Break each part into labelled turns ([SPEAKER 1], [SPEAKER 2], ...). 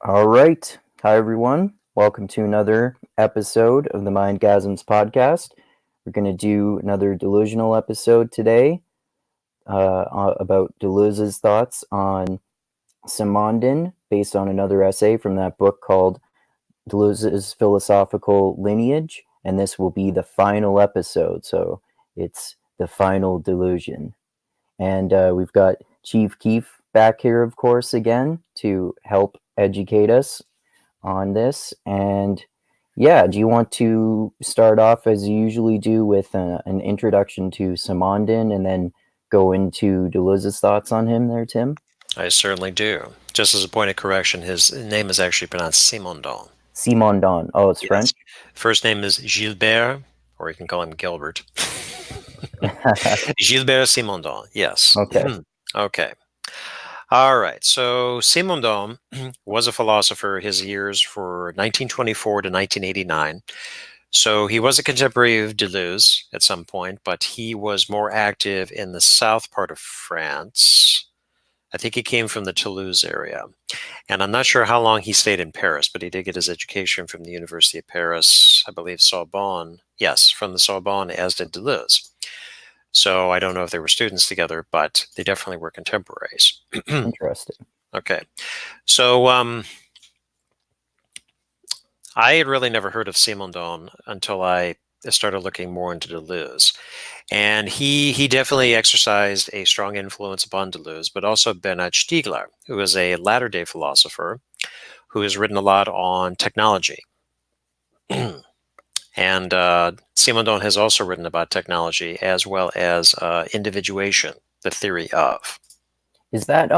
[SPEAKER 1] All right. Hi, everyone. Welcome to another episode of the Mindgasms podcast. We're going to do another delusional episode today about Deleuze's thoughts on Simondon, based on another essay from that book called Deleuze's Philosophical Lineage. And this will be the final episode. So it's the final delusion. And we've got Chief Keefe back here, of course, again to help educate us on this. And yeah, do you want to start off as you usually do with an introduction to Simondon and then go into Deleuze's thoughts on him there, Tim?
[SPEAKER 2] I certainly do. Just as a point of correction, his name is actually pronounced Simondon.
[SPEAKER 1] Simondon. Oh, it's
[SPEAKER 2] Yes.
[SPEAKER 1] French?
[SPEAKER 2] First name is Gilbert, or you can call him Gilbert. Gilbert Simondon, yes.
[SPEAKER 1] Okay.
[SPEAKER 2] Okay. All right. So Simondon was a philosopher his years for 1924 to 1989. So he was a contemporary of Deleuze at some point, but he was more active in the south part of France. I think he came from the Toulouse area. And I'm not sure how long he stayed in Paris, but he did get his education from the University of Paris, I believe Sorbonne. Yes, from the Sorbonne, as did Deleuze. So I don't know if they were students together, but they definitely were contemporaries.
[SPEAKER 1] Interesting.
[SPEAKER 2] Okay. So I had really never heard of Simondon until I started looking more into Deleuze. And he definitely exercised a strong influence upon Deleuze, but also Bernard Stiegler, who is a latter-day philosopher who has written a lot on technology. And Simondon has also written about technology as well as individuation, the theory of.
[SPEAKER 1] Is that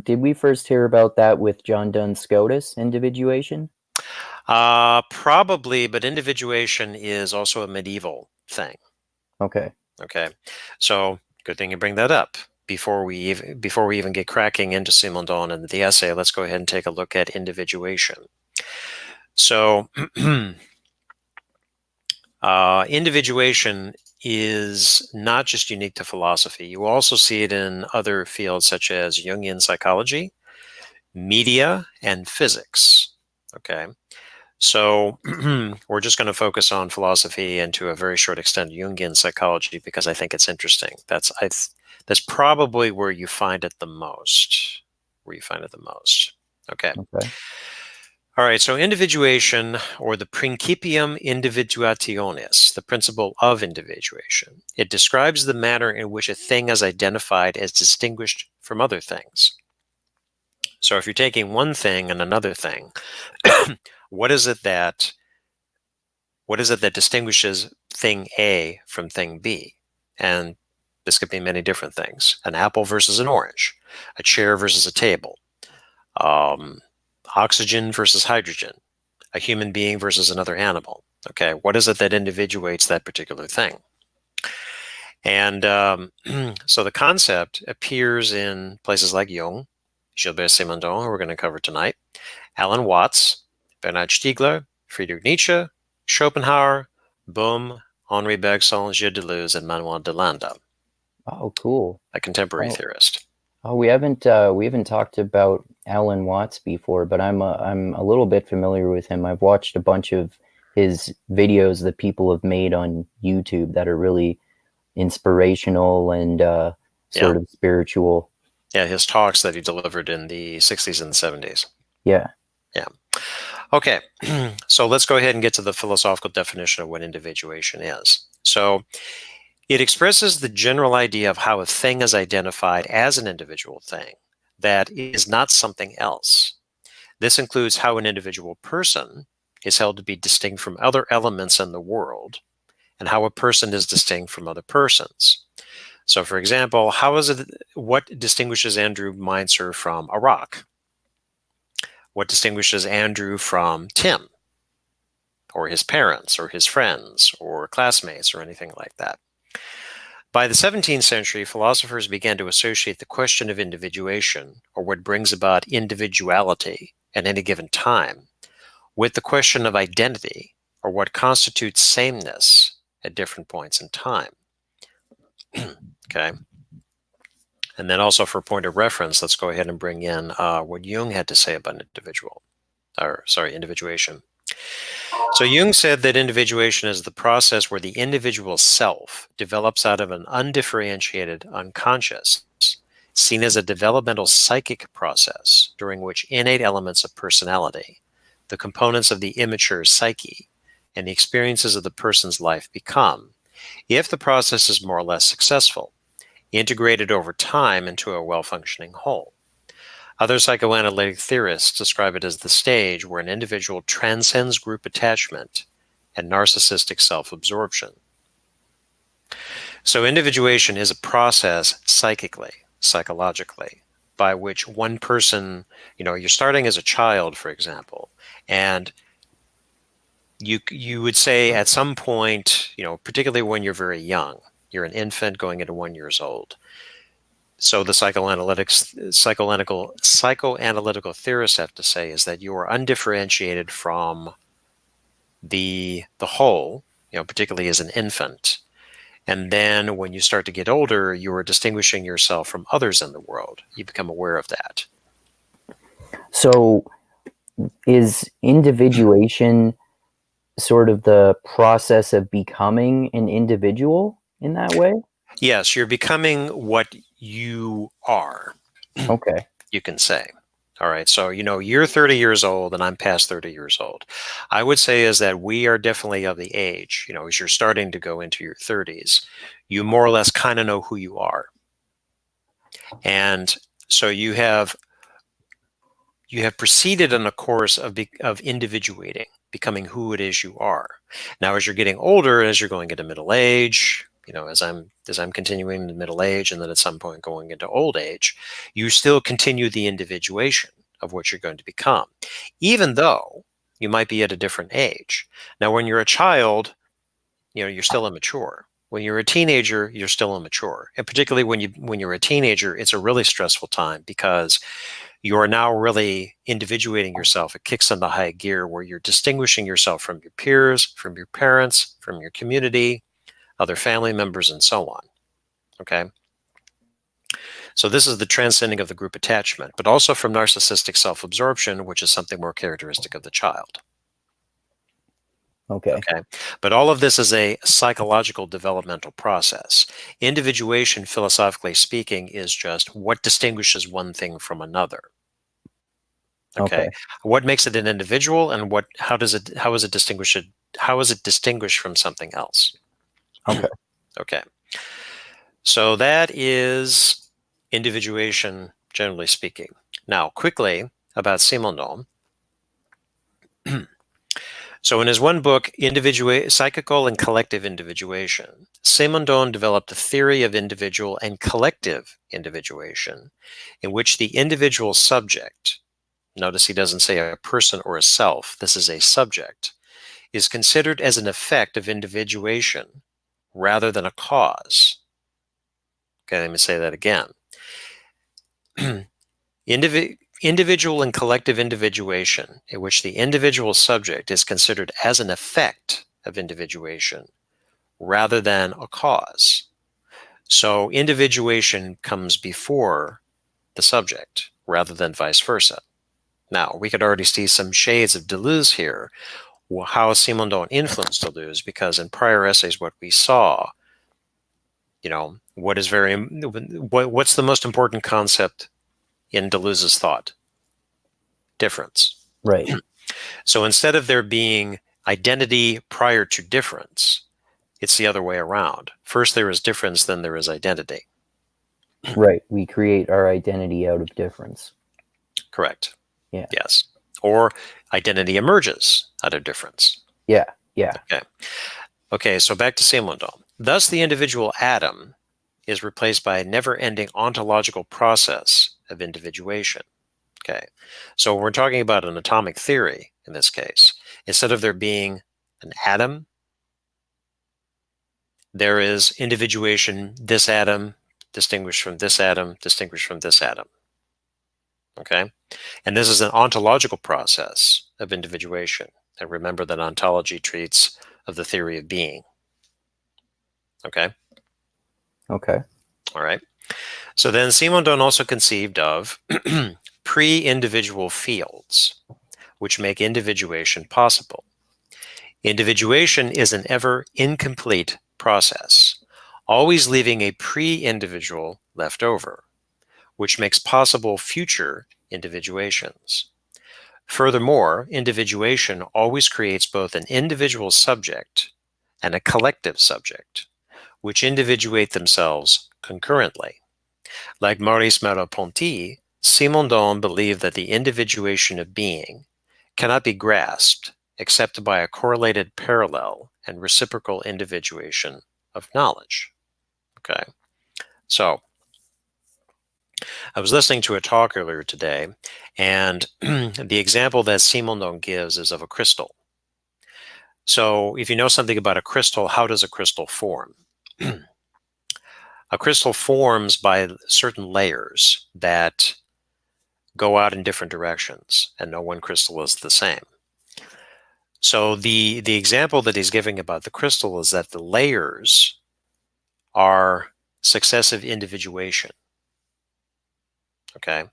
[SPEAKER 1] did we first hear about that with John Duns Scotus, Individuation?
[SPEAKER 2] Probably, but individuation is also a medieval thing.
[SPEAKER 1] Okay.
[SPEAKER 2] Okay, so good thing you bring that up. Before we even get cracking into Simondon and the essay, let's go ahead and take a look at individuation. So, individuation is not just unique to philosophy. You also see it in other fields such as Jungian psychology, media, and physics. Okay, so we're just going to focus on philosophy and to a very short extent Jungian psychology because I think it's interesting. That's probably where you find it the most. Okay.
[SPEAKER 1] Okay.
[SPEAKER 2] All right, so individuation, or the principium individuationis, the principle of individuation, it describes the manner in which a thing is identified as distinguished from other things. So if you're taking one thing and another thing, what is it that distinguishes thing A from thing B? And this could be many different things. An apple versus an orange, a chair versus a table, oxygen versus hydrogen, a human being versus another animal. Okay, what is it that individuates that particular thing? And so the concept appears in places like Jung, Gilbert Simondon, who we're going to cover tonight, Alan Watts, Bernard Stiegler, Friedrich Nietzsche, Schopenhauer, Bohm, Henri Bergson, Gilles Deleuze, and Manuel de Landa,
[SPEAKER 1] Oh, cool.
[SPEAKER 2] a contemporary
[SPEAKER 1] Oh,
[SPEAKER 2] theorist.
[SPEAKER 1] Oh, we haven't talked about Alan Watts before, but I'm a little bit familiar with him. I've watched a bunch of his videos that people have made on YouTube that are really inspirational and
[SPEAKER 2] Yeah,
[SPEAKER 1] sort of spiritual.
[SPEAKER 2] yeah, his talks that he delivered in the 60s and the 70s.
[SPEAKER 1] Yeah.
[SPEAKER 2] Yeah. Okay, so let's go ahead and get to the philosophical definition of what individuation is. So it expresses the general idea of how a thing is identified as an individual thing that is not something else. This includes how an individual person is held to be distinct from other elements in the world, and how a person is distinct from other persons. So, for example, what distinguishes Andrew Meinzer from a rock? What distinguishes Andrew from Tim, or his parents, or his friends, or classmates, or anything like that? By the 17th century, philosophers began to associate the question of individuation, or what brings about individuality at any given time, with the question of identity, or what constitutes sameness at different points in time. Okay. And then also for point of reference, let's go ahead and bring in what Jung had to say about individuation. So Jung said that individuation is the process where the individual self develops out of an undifferentiated unconscious, seen as a developmental psychic process during which innate elements of personality, the components of the immature psyche, and the experiences of the person's life become, if the process is more or less successful, integrated over time into a well-functioning whole. Other psychoanalytic theorists describe it as the stage where an individual transcends group attachment and narcissistic self-absorption. So individuation is a process psychologically, by which one person, you're starting as a child, for example, and you would say at some point, particularly when you're very young, you're an infant going into 1 year old. So the psychoanalytical theorists have to say is that you are undifferentiated from the whole, particularly as an infant. And then when you start to get older, you are distinguishing yourself from others in the world. You become aware of that.
[SPEAKER 1] So is individuation sort of the process of becoming an individual in that way?
[SPEAKER 2] Yes, you're becoming what you are.
[SPEAKER 1] Okay.
[SPEAKER 2] You can say. All right. So, you're 30 years old and I'm past 30 years old. I would say is that we are definitely of the age, as you're starting to go into your 30s, you more or less kind of know who you are. And so you have proceeded on a course of individuating, becoming who it is you are. Now, as you're getting older, as you're going into middle age, as I'm continuing to middle age and then at some point going into old age, you still continue the individuation of what you're going to become, even though you might be at a different age. Now, when you're a child, you're still immature. When you're a teenager, you're still immature. And particularly when you're a teenager, it's a really stressful time because you are now really individuating yourself. It kicks into high gear where you're distinguishing yourself from your peers, from your parents, from your community, other family members, and so on. Okay? So this is the transcending of the group attachment, but also from narcissistic self-absorption, which is something more characteristic of the child.
[SPEAKER 1] Okay.
[SPEAKER 2] But all of this is a psychological developmental process. Individuation, philosophically speaking, is just what distinguishes one thing from another. Okay. What makes it an individual, and how is it distinguished from something else?
[SPEAKER 1] Okay.
[SPEAKER 2] Okay. So that is individuation, generally speaking. Now, quickly about Simondon. So in his one book, Psychical and Collective Individuation, Simondon developed a theory of individual and collective individuation in which the individual subject, notice he doesn't say a person or a self, this is a subject, is considered as an effect of individuation rather than a cause. Okay, let me say that again. Individual and collective individuation, in which the individual subject is considered as an effect of individuation rather than a cause. So individuation comes before the subject rather than vice versa. Now, we could already see some shades of Deleuze here, how Simondon influenced Deleuze, because in prior essays, what we saw, what's the most important concept in Deleuze's thought? Difference.
[SPEAKER 1] Right.
[SPEAKER 2] So instead of there being identity prior to difference, it's the other way around. First there is difference, then there is identity.
[SPEAKER 1] Right. We create our identity out of difference.
[SPEAKER 2] Correct.
[SPEAKER 1] Yeah.
[SPEAKER 2] Yes. Or identity emerges out of difference.
[SPEAKER 1] Yeah. Yeah.
[SPEAKER 2] Okay, so back to Simondon. Thus, the individual atom is replaced by a never-ending ontological process of individuation. Okay, so we're talking about an atomic theory in this case. Instead of there being an atom, there is individuation, this atom distinguished from this atom, distinguished from this atom. Okay, and this is an ontological process of individuation. And remember that ontology treats of the theory of being. Okay.
[SPEAKER 1] Okay.
[SPEAKER 2] All right. So then Simondon also conceived of pre-individual fields, which make individuation possible. Individuation is an ever incomplete process, always leaving a pre-individual left over, which makes possible future individuations. Furthermore, individuation always creates both an individual subject and a collective subject, which individuate themselves concurrently. Like Maurice Merleau-Ponty, Simondon believed that the individuation of being cannot be grasped except by a correlated parallel and reciprocal individuation of knowledge. Okay, so I was listening to a talk earlier today, and the example that Simondon gives is of a crystal. So if you know something about a crystal, how does a crystal form? A crystal forms by certain layers that go out in different directions, and no one crystal is the same. So the example that he's giving about the crystal is that the layers are successive individuation, okay,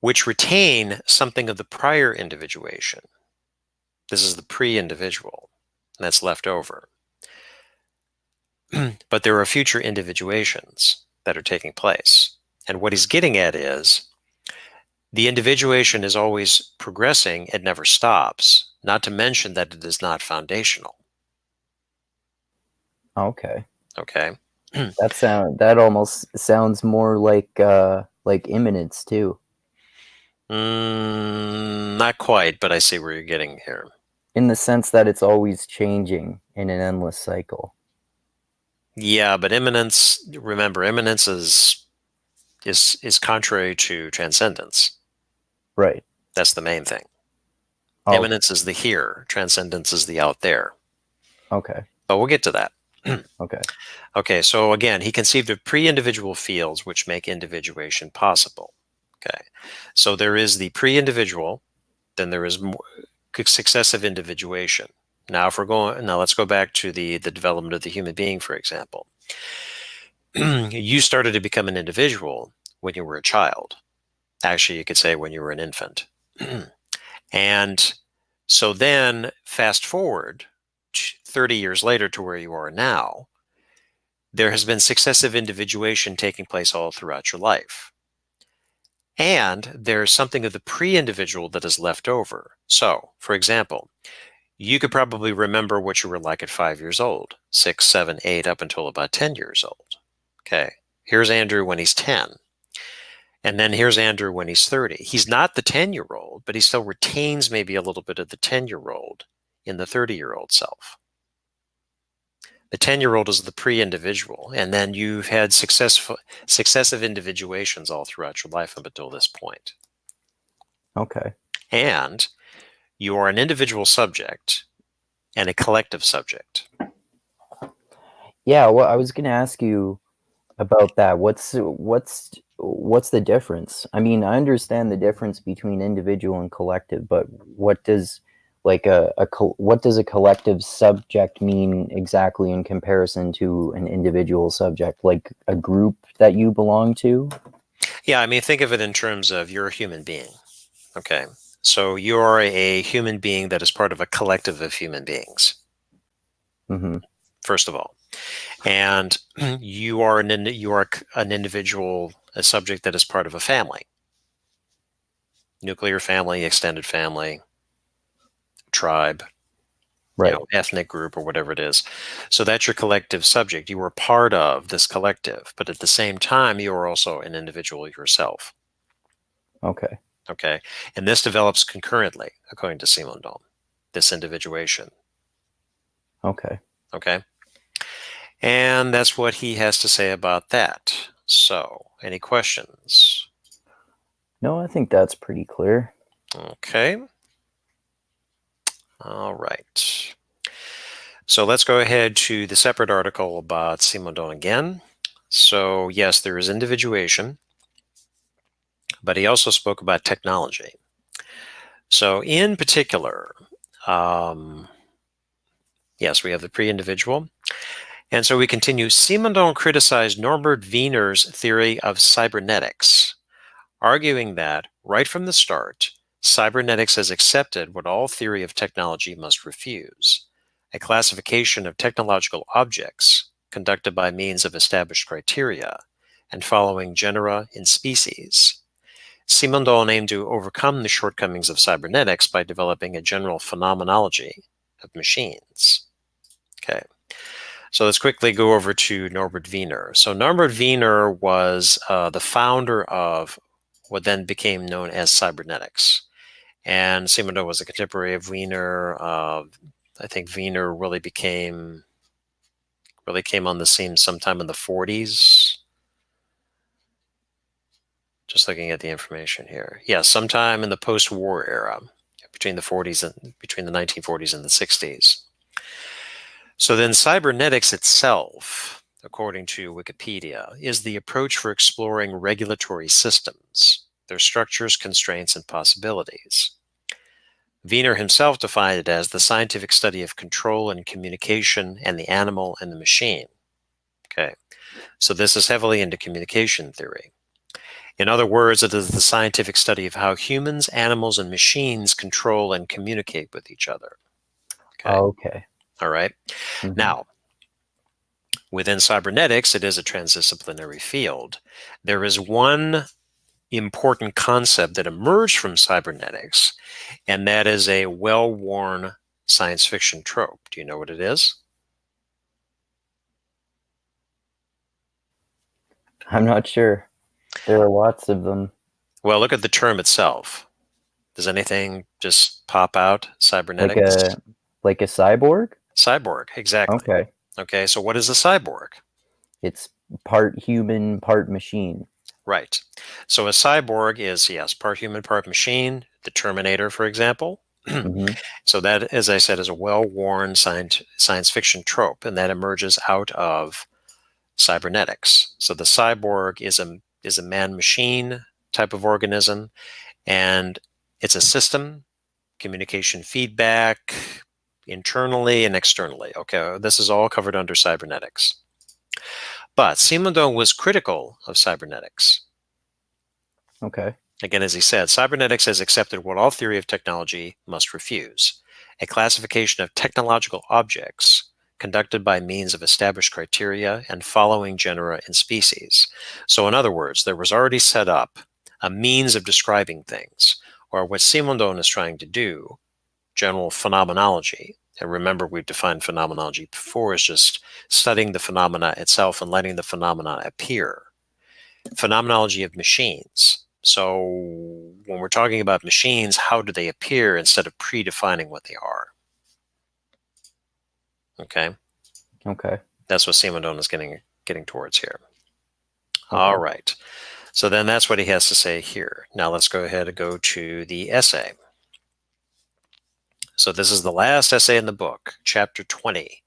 [SPEAKER 2] which retain something of the prior individuation. This is the pre-individual, and that's left over. But there are future individuations that are taking place. And what he's getting at is the individuation is always progressing, it never stops, not to mention that it is not foundational.
[SPEAKER 1] Okay.
[SPEAKER 2] Okay.
[SPEAKER 1] That almost sounds more like immanence too.
[SPEAKER 2] Not quite, but I see where you're getting here.
[SPEAKER 1] In the sense that it's always changing in an endless cycle.
[SPEAKER 2] Yeah, but immanence, remember, immanence is contrary to transcendence.
[SPEAKER 1] Right.
[SPEAKER 2] That's the main thing.
[SPEAKER 1] Oh,
[SPEAKER 2] Immanence is the here, transcendence is the out there.
[SPEAKER 1] okay.
[SPEAKER 2] But we'll get to that.
[SPEAKER 1] Okay.
[SPEAKER 2] Okay, so again, he conceived of pre-individual fields which make individuation possible. Okay, so there is the pre-individual, then there is successive individuation. Now, let's go back to the development of the human being, for example. You started to become an individual when you were a child. Actually, you could say when you were an infant. And so then fast forward 30 years later to where you are now, there has been successive individuation taking place all throughout your life. And there's something of the pre-individual that is left over. So, for example, you could probably remember what you were like at 5 years old, 6, 7, 8, up until about 10 years old. Okay, here's Andrew when he's 10. And then here's Andrew when he's 30. He's not the 10-year-old, but he still retains maybe a little bit of the 10-year-old in the 30-year-old self. The 10-year-old is the pre-individual, and then you've had successive individuations all throughout your life up until this point.
[SPEAKER 1] Okay.
[SPEAKER 2] And you are an individual subject and a collective subject.
[SPEAKER 1] Yeah, well, I was going to ask you about that. What's the difference? I mean, I understand the difference between individual and collective, but what does what does a collective subject mean exactly in comparison to an individual subject, like a group that you belong to?
[SPEAKER 2] Yeah, I mean, think of it in terms of you're a human being. Okay, so you're a human being that is part of a collective of human beings.
[SPEAKER 1] Mm-hmm.
[SPEAKER 2] First of all, and you are an individual, a subject that is part of a family, nuclear family, extended family, tribe,
[SPEAKER 1] Right.
[SPEAKER 2] ethnic group, or whatever it is. So that's your collective subject. You are part of this collective, but at the same time, you are also an individual yourself.
[SPEAKER 1] Okay.
[SPEAKER 2] Okay, and this develops concurrently, according to Simondon, this individuation.
[SPEAKER 1] Okay.
[SPEAKER 2] Okay, and that's what he has to say about that. So, any questions?
[SPEAKER 1] No, I think that's pretty clear.
[SPEAKER 2] Okay. All right. So let's go ahead to the separate article about Simondon again. So yes, there is individuation, but he also spoke about technology. So in particular, yes, we have the pre-individual, And so we continue. Simondon criticized Norbert Wiener's theory of cybernetics, arguing that, right from the start, cybernetics has accepted what all theory of technology must refuse: a classification of technological objects conducted by means of established criteria and following genera in species. Simondon aimed to overcome the shortcomings of cybernetics by developing a general phenomenology of machines. Okay, so let's quickly go over to Norbert Wiener. So Norbert Wiener was the founder of what then became known as cybernetics. And Simondon was a contemporary of Wiener. I think Wiener really came on the scene sometime in the 40s. Just looking at the information here. Yeah, sometime in the post-war era, between the 1940s and the 60s. So then cybernetics itself, according to Wikipedia, is the approach for exploring regulatory systems, their structures, constraints, and possibilities. Wiener himself defined it as the scientific study of control and communication and the animal and the machine. Okay, so this is heavily into communication theory. In other words, it is the scientific study of how humans, animals, and machines control and communicate with each other. Okay.
[SPEAKER 1] Okay.
[SPEAKER 2] All right.
[SPEAKER 1] Mhm.
[SPEAKER 2] Now, within cybernetics, it is a transdisciplinary field. There is one important concept that emerged from cybernetics, and that is a well-worn science fiction trope. Do you know what it is?
[SPEAKER 1] I'm not sure. There are lots of them.
[SPEAKER 2] Well, look at the term itself. Does anything just pop out?
[SPEAKER 1] Like
[SPEAKER 2] Cybernetics?
[SPEAKER 1] a cyborg?
[SPEAKER 2] Cyborg, exactly.
[SPEAKER 1] Okay.
[SPEAKER 2] Okay, so what is a cyborg?
[SPEAKER 1] It's part human, part machine.
[SPEAKER 2] Right. So a cyborg is, yes, part human, part machine. The Terminator, for example.
[SPEAKER 1] Hmm.
[SPEAKER 2] So that, as I said, is a well-worn science fiction trope, and that emerges out of cybernetics. So the cyborg is a man-machine type of organism, and it's a system, communication feedback, internally and externally. Okay, this is all covered under cybernetics. But Simondon was critical of cybernetics.
[SPEAKER 1] Okay.
[SPEAKER 2] Again, as he said, cybernetics has accepted what all theory of technology must refuse: a classification of technological objects conducted by means of established criteria and following genera and species. So, in other words, there was already set up a means of describing things, or what Simondon is trying to do, general phenomenology. And remember, we've defined phenomenology before as just studying the phenomena itself and letting the phenomena appear. Phenomenology of machines. So when we're talking about machines, how do they appear instead of predefining what they are? Okay,
[SPEAKER 1] Okay.
[SPEAKER 2] that's what Simondon is getting towards here.
[SPEAKER 1] Okay.
[SPEAKER 2] All right. So then that's what he has to say here. Now let's go ahead and go to the essay. So this is the last essay in the book, chapter 20,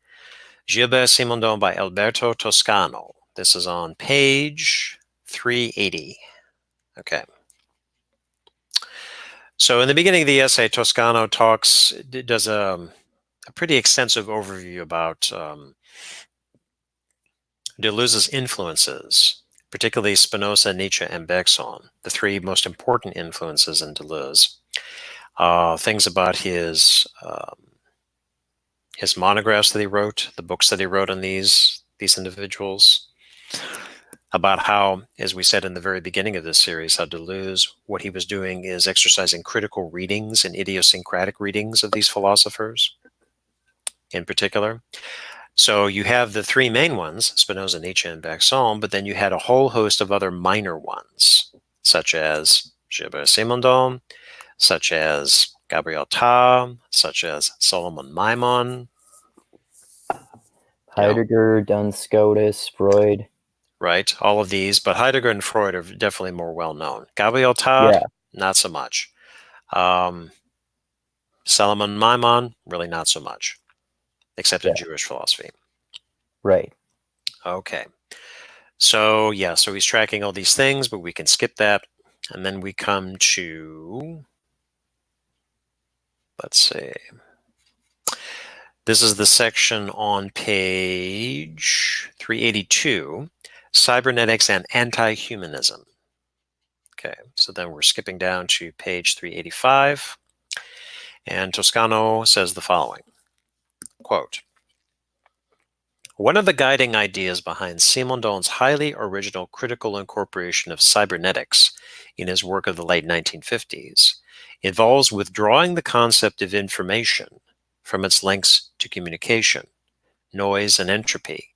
[SPEAKER 2] Gilbert Simondon by Alberto Toscano. This is on page 380. Okay. So in the beginning of the essay, Toscano does a pretty extensive overview about Deleuze's influences, particularly Spinoza, Nietzsche, and Bergson, the three most important influences in Deleuze. Things about his monographs that he wrote, the books that he wrote on these individuals, about how, as we said in the very beginning of this series, how Deleuze, what he was doing is exercising critical readings and idiosyncratic readings of these philosophers in particular. So you have the three main ones, Spinoza, Nietzsche, and Bergson, but then you had a whole host of other minor ones, such as Gilbert Simondon, such as Gabriel Tarr, such as Solomon Maimon.
[SPEAKER 1] Heidegger, Duns Scotus, Freud.
[SPEAKER 2] Right, all of these, but Heidegger and Freud are definitely more well known. Gabriel Tarr,
[SPEAKER 1] Yeah.
[SPEAKER 2] not so much. Solomon Maimon, really not so much, except in
[SPEAKER 1] Yeah.
[SPEAKER 2] Jewish philosophy.
[SPEAKER 1] Right.
[SPEAKER 2] Okay. So, yeah, so he's tracking all these things, but we can skip that. And then we come to, let's see, This is the section on page 382, Cybernetics and Anti-Humanism. Okay, so then we're skipping down to page 385, and Toscano says the following, quote, "One of the guiding ideas behind Simondon's highly original critical incorporation of cybernetics in his work of the late 1950s involves withdrawing the concept of information from its links to communication, noise, and entropy,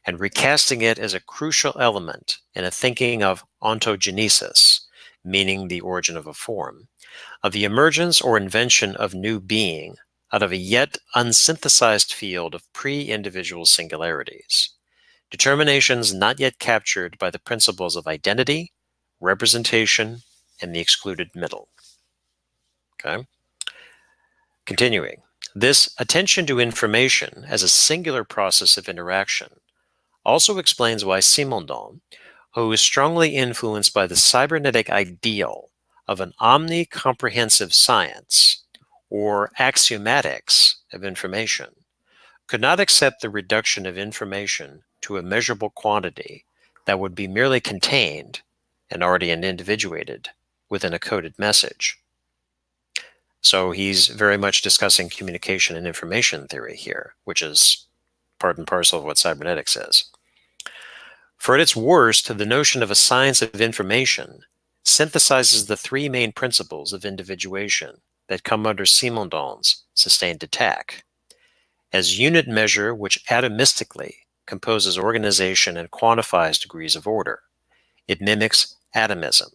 [SPEAKER 2] and recasting it as a crucial element in a thinking of ontogenesis, meaning the origin of a form, of the emergence or invention of new being out of a yet unsynthesized field of pre-individual singularities, determinations not yet captured by the principles of identity, representation, and the excluded middle." Okay? Continuing, this attention to information as a singular process of interaction also explains why Simondon, who is strongly influenced by the cybernetic ideal of an omnicomprehensive science or axiomatics of information, could not accept the reduction of information to a measurable quantity that would be merely contained and already individuated within a coded message. So he's very much discussing communication and information theory here, which is part and parcel of what cybernetics is. For at its worst, the notion of a science of information synthesizes the three main principles of individuation that come under Simondon's sustained attack. As unit measure which atomistically composes organization and quantifies degrees of order, it mimics atomism.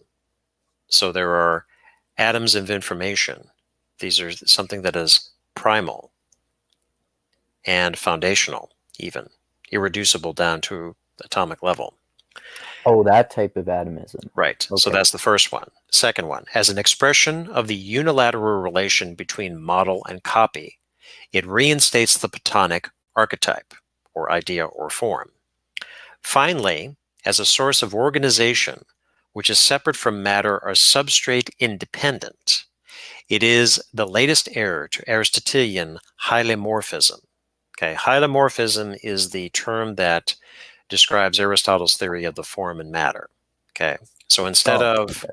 [SPEAKER 2] So there are atoms of information. These are something that is primal and foundational, even irreducible down to atomic level.
[SPEAKER 1] Oh, that type of atomism.
[SPEAKER 2] Right.
[SPEAKER 1] Okay.
[SPEAKER 2] So that's the first one. Second one, as an expression of the unilateral relation between model and copy, it reinstates the Platonic archetype, or idea or form. Finally, as a source of organization, which is separate from matter or substrate independent, it is the latest heir to Aristotelian hylomorphism. Okay, hylomorphism is the term that describes Aristotle's theory of the form and matter. Okay, so instead of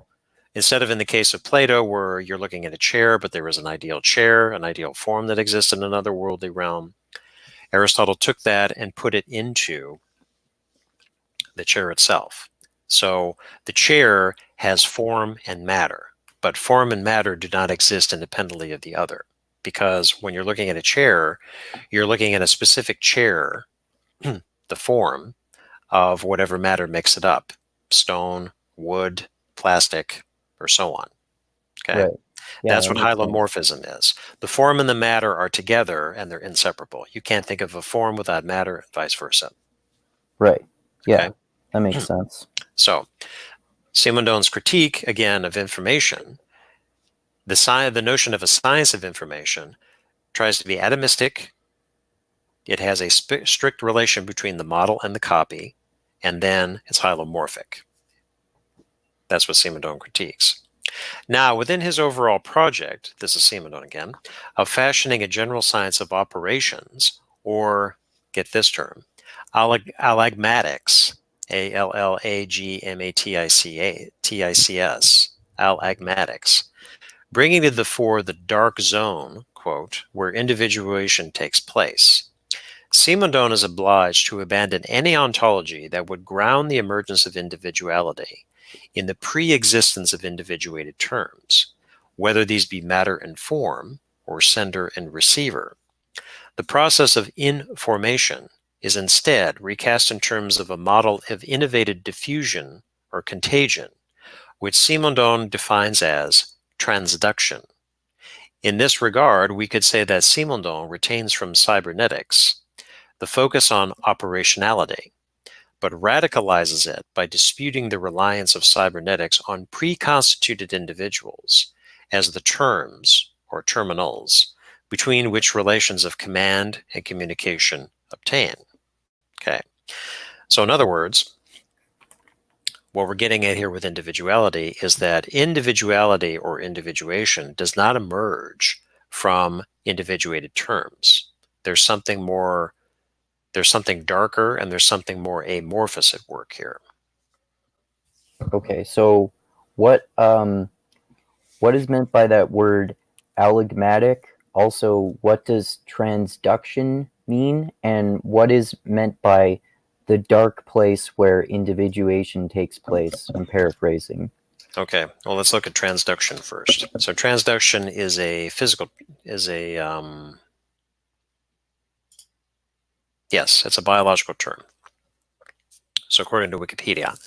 [SPEAKER 2] in the case of Plato, where you're looking at a chair, but there is an ideal chair, an ideal form that exists in another worldly realm, Aristotle took that and put it into the chair itself. So the chair has form and matter, but form and matter do not exist independently of the other. Because when you're looking at a chair, you're looking at a specific chair, the form of whatever matter makes it up, stone, wood, plastic, or so on. Okay.
[SPEAKER 1] Right. Yeah,
[SPEAKER 2] That's
[SPEAKER 1] that
[SPEAKER 2] what
[SPEAKER 1] makes sense.
[SPEAKER 2] hylomorphism is. The form and the matter are together and they're inseparable. You can't think of a form without matter and vice versa.
[SPEAKER 1] Right. Yeah,
[SPEAKER 2] Okay.
[SPEAKER 1] that makes sense.
[SPEAKER 2] So Simondon's critique, again, of information, the notion of a science of information tries to be atomistic. It has a strict relation between the model and the copy, and then it's hylomorphic. That's what Simondon critiques. Now, within his overall project, this is Simondon again, of fashioning a general science of operations, or, get this term, allagmatics, Allagmatics, allagmatics, bringing to the fore the dark zone, quote, where individuation takes place. Simondon is obliged to abandon any ontology that would ground the emergence of individuality in the pre-existence of individuated terms, whether these be matter and form or sender and receiver. The process of information is instead recast in terms of a model of innovated diffusion or contagion, which Simondon defines as transduction. In this regard, we could say that Simondon retains from cybernetics the focus on operationality, but radicalizes it by disputing the reliance of cybernetics on pre-constituted individuals as the terms, or terminals, between which relations of command and communication obtain. Okay, so in other words, what we're getting at here with individuality is that individuality or individuation does not emerge from individuated terms. there's something more, there's something darker, and there's something more amorphous at work here.
[SPEAKER 1] Okay, so what is meant by that word allegmatic? Also, what does transduction mean? And what is meant by the dark place where individuation takes place? I'm paraphrasing.
[SPEAKER 2] Okay, well, let's look at transduction first. So transduction is a yes, it's a biological term. So according to Wikipedia,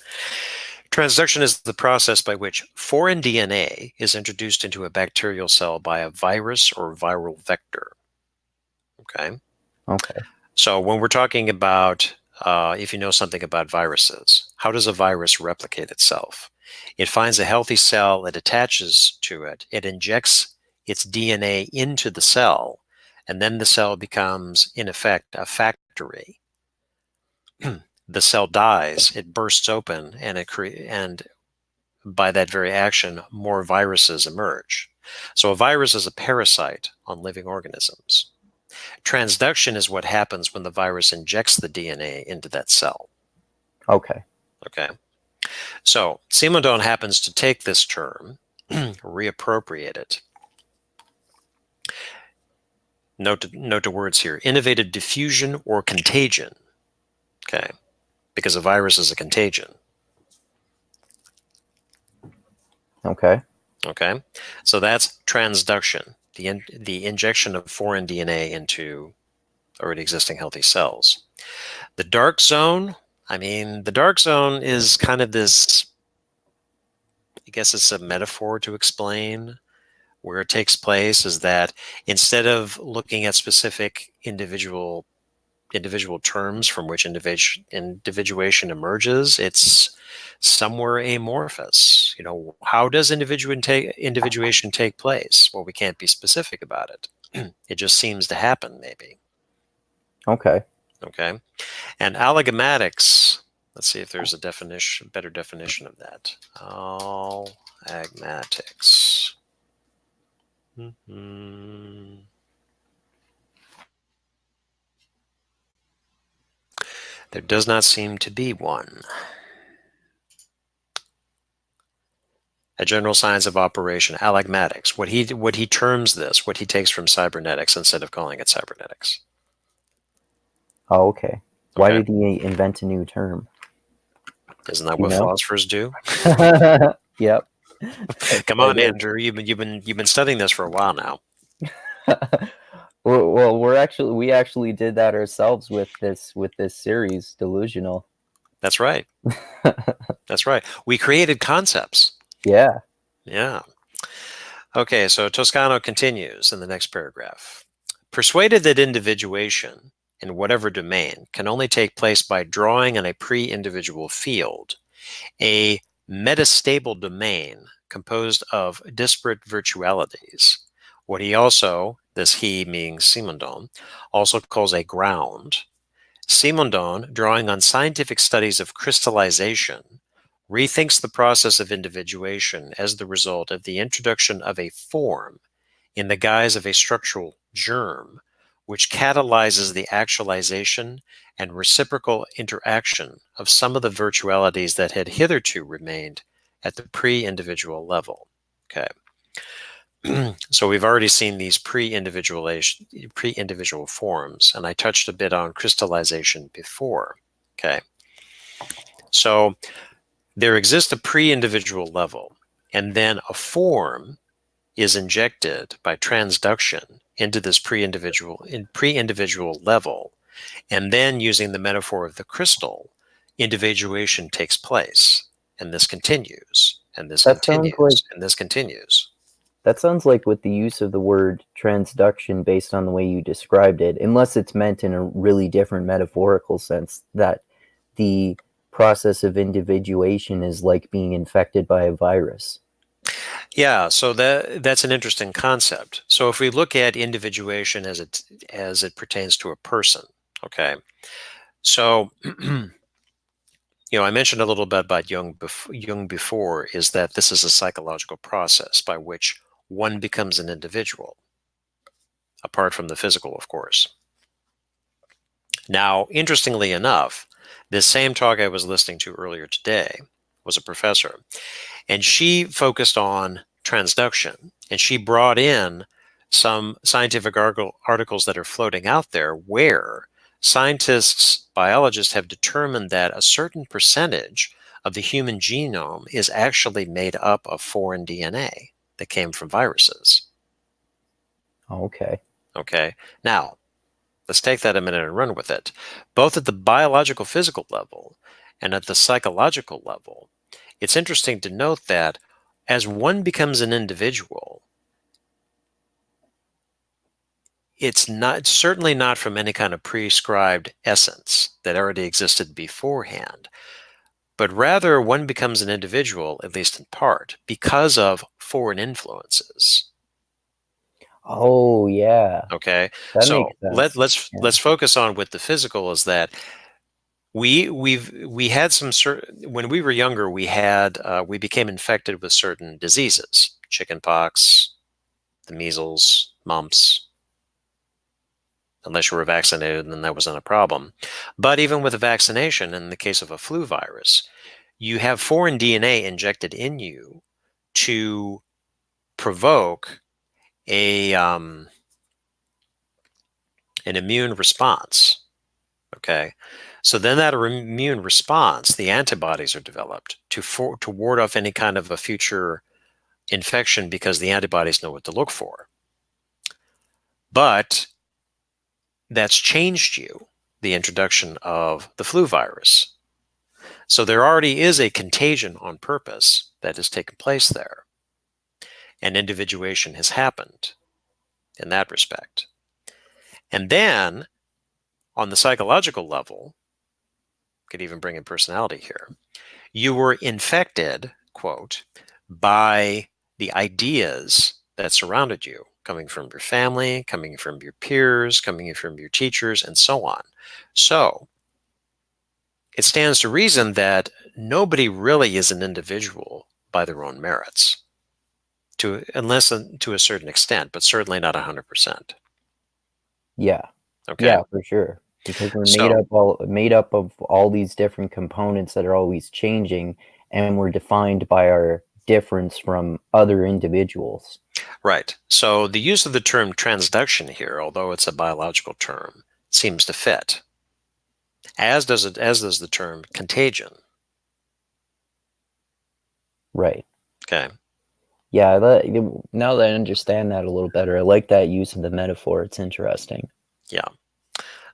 [SPEAKER 2] transduction is the process by which foreign DNA is introduced into a bacterial cell by a virus or viral vector. Okay.
[SPEAKER 1] Okay.
[SPEAKER 2] So when we're talking about, if you know something about viruses, how does a virus replicate itself? It finds a healthy cell, it attaches to it, it injects its DNA into the cell, and then the cell becomes, in effect, a factory. The cell dies, it bursts open, and and by that very action, more viruses emerge. So a virus is a parasite on living organisms. Transduction is what happens when the virus injects the DNA into that cell.
[SPEAKER 1] Okay.
[SPEAKER 2] Okay. So Simondon happens to take this term, reappropriate it. Note the words here: innovative diffusion or contagion. Okay. Because a virus is a contagion.
[SPEAKER 1] Okay.
[SPEAKER 2] Okay. So that's transduction, the injection of foreign DNA into already existing healthy cells. The dark zone, the dark zone is kind of this, I guess it's a metaphor to explain where it takes place, is that instead of looking at specific individual terms from which individuation emerges, it's somewhere amorphous. How does individuation take place? Well, we can't be specific about it. It just seems to happen, maybe.
[SPEAKER 1] Okay.
[SPEAKER 2] Okay. And allegmatics, let's see if there's a better definition of that. Allegmatics. There does not seem to be one. A general science of operation, allegmatics. What he terms this, what he takes from cybernetics instead of calling it cybernetics.
[SPEAKER 1] Oh, okay. Why
[SPEAKER 2] Okay.
[SPEAKER 1] did he invent a new term?
[SPEAKER 2] Isn't that what philosophers do?
[SPEAKER 1] Yep.
[SPEAKER 2] Come on, Andrew. You've been studying this for a while now.
[SPEAKER 1] Well, we actually did that ourselves with this series, Delusional.
[SPEAKER 2] That's right. That's right. We created concepts.
[SPEAKER 1] Yeah.
[SPEAKER 2] Yeah. Okay, so Toscano continues in the next paragraph. Persuaded that individuation, in whatever domain, can only take place by drawing on a pre-individual field, a metastable domain composed of disparate virtualities, what he also, this he meaning Simondon, also calls a ground. Simondon, drawing on scientific studies of crystallization, rethinks the process of individuation as the result of the introduction of a form in the guise of a structural germ, which catalyzes the actualization and reciprocal interaction of some of the virtualities that had hitherto remained at the pre-individual level. Okay. So we've already seen these pre-individual forms, and I touched a bit on crystallization before. Okay. So there exists a pre-individual level, and then a form is injected by transduction into this pre-individual level, and then using the metaphor of the crystal, individuation takes place, and this continues, and this continues, and this continues.
[SPEAKER 1] That sounds like, with the use of the word transduction based on the way you described it, unless it's meant in a really different metaphorical sense, that the process of individuation is like being infected by a virus.
[SPEAKER 2] Yeah, so that's an interesting concept. So if we look at individuation as it pertains to a person, okay. So I mentioned a little bit about Jung before, is that this is a psychological process by which one becomes an individual, apart from the physical, of course. Now, interestingly enough, this same talk I was listening to earlier today was a professor, and she focused on transduction, and she brought in some scientific articles that are floating out there where scientists, biologists have determined that a certain percentage of the human genome is actually made up of foreign DNA that came from viruses.
[SPEAKER 1] Okay.
[SPEAKER 2] Okay. Now, let's take that a minute and run with it. Both at the biological physical level and at the psychological level, it's interesting to note that as one becomes an individual, it's certainly not from any kind of prescribed essence that already existed beforehand, but rather one becomes an individual, at least in part, because of foreign influences.
[SPEAKER 1] Oh, yeah.
[SPEAKER 2] Okay,
[SPEAKER 1] That
[SPEAKER 2] so
[SPEAKER 1] makes sense. Yeah.
[SPEAKER 2] let's focus on with the physical is that we had some certain when we were younger we became infected with certain diseases, chickenpox, the measles, mumps. Unless you were vaccinated, then that wasn't a problem. But even with a vaccination, in the case of a flu virus, you have foreign DNA injected in you to provoke an immune response. Okay, so then that immune response, the antibodies are developed to ward off any kind of a future infection because the antibodies know what to look for. But that's changed you, the introduction of the flu virus. So there already is a contagion on purpose that has taken place there. And individuation has happened in that respect. And then on the psychological level, could even bring in personality here, you were infected, quote, by the ideas that surrounded you, coming from your family, coming from your peers, coming from your teachers, and so on. So it stands to reason that nobody really is an individual by their own merits, unless to a certain extent, but certainly not 100%.
[SPEAKER 1] Yeah.
[SPEAKER 2] Okay,
[SPEAKER 1] Yeah, for sure. Because we're
[SPEAKER 2] so
[SPEAKER 1] made up of all these different components that are always changing, and we're defined by our difference from other individuals.
[SPEAKER 2] right. So the use of the term transduction here, although it's a biological term, seems to fit. As does the term contagion.
[SPEAKER 1] Right.
[SPEAKER 2] Okay.
[SPEAKER 1] Yeah, now that I understand that a little better, I like that use of the metaphor. It's interesting.
[SPEAKER 2] Yeah.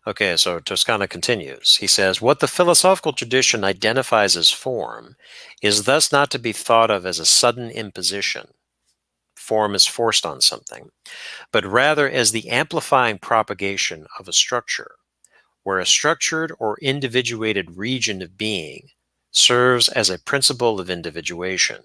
[SPEAKER 2] Okay, so Toscana continues. He says, what the philosophical tradition identifies as form is thus not to be thought of as a sudden imposition. Form is forced on something, but rather as the amplifying propagation of a structure, where a structured or individuated region of being serves as a principle of individuation,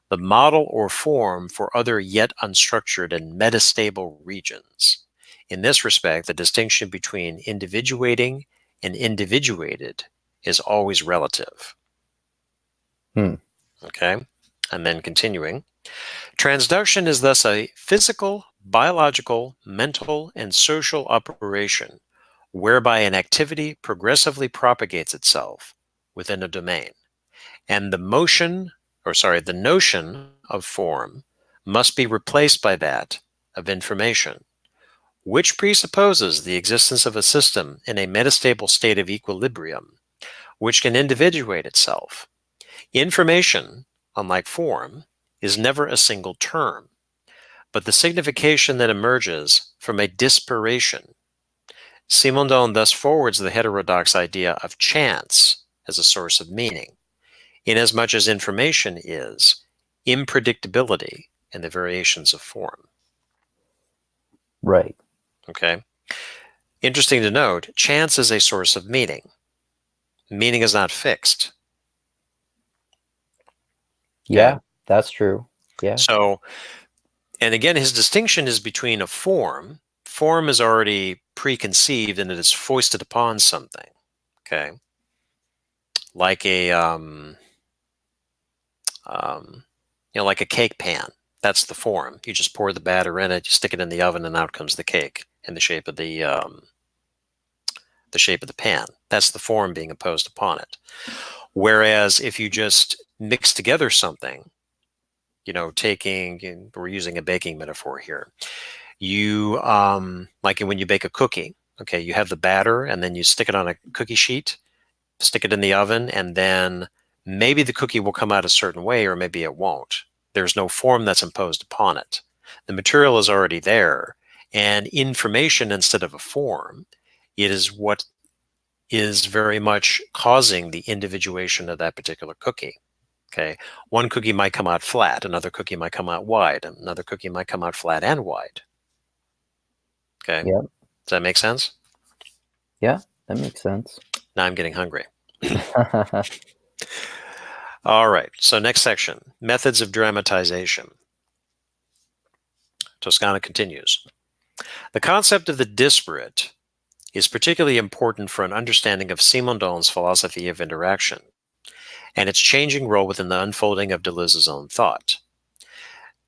[SPEAKER 2] the model or form for other yet unstructured and metastable regions. In this respect, the distinction between individuating and individuated is always relative.
[SPEAKER 1] Hmm.
[SPEAKER 2] Okay? And then continuing, transduction is thus a physical, biological, mental, and social operation whereby an activity progressively propagates itself within a domain. And the notion of form must be replaced by that of information, which presupposes the existence of a system in a metastable state of equilibrium, which can individuate itself. Information, unlike form, is never a single term, but the signification that emerges from a disparation. Simondon thus forwards the heterodox idea of chance as a source of meaning, inasmuch as information is impredictability in the variations of form.
[SPEAKER 1] Right.
[SPEAKER 2] Okay? Interesting to note, chance is a source of meaning. Meaning is not fixed. Okay?
[SPEAKER 1] Yeah, that's true. Yeah.
[SPEAKER 2] So, and again, his distinction is between a form. Form is already preconceived and it is foisted upon something. Okay? Like um, like a cake pan. That's the form. You just pour the batter in it, you stick it in the oven, and out comes the cake in the the shape of the pan. That's the form being imposed upon it. Whereas if you just mix together something, we're using a baking metaphor here. You, like when you bake a cookie, okay, you have the batter and then you stick it on a cookie sheet, stick it in the oven, and then maybe the cookie will come out a certain way or maybe it won't. There's no form that's imposed upon it. The material is already there, and information instead of a form, it is what is very much causing the individuation of that particular cookie. Okay, one cookie might come out flat, another cookie might come out wide, another cookie might come out flat and wide. Okay,
[SPEAKER 1] Yep.
[SPEAKER 2] does that make sense?
[SPEAKER 1] Yeah, that makes sense.
[SPEAKER 2] Now I'm getting hungry. All right, so next section, methods of dramatization. Toscana continues. The concept of the disparate is particularly important for an understanding of Simondon's philosophy of interaction and its changing role within the unfolding of Deleuze's own thought.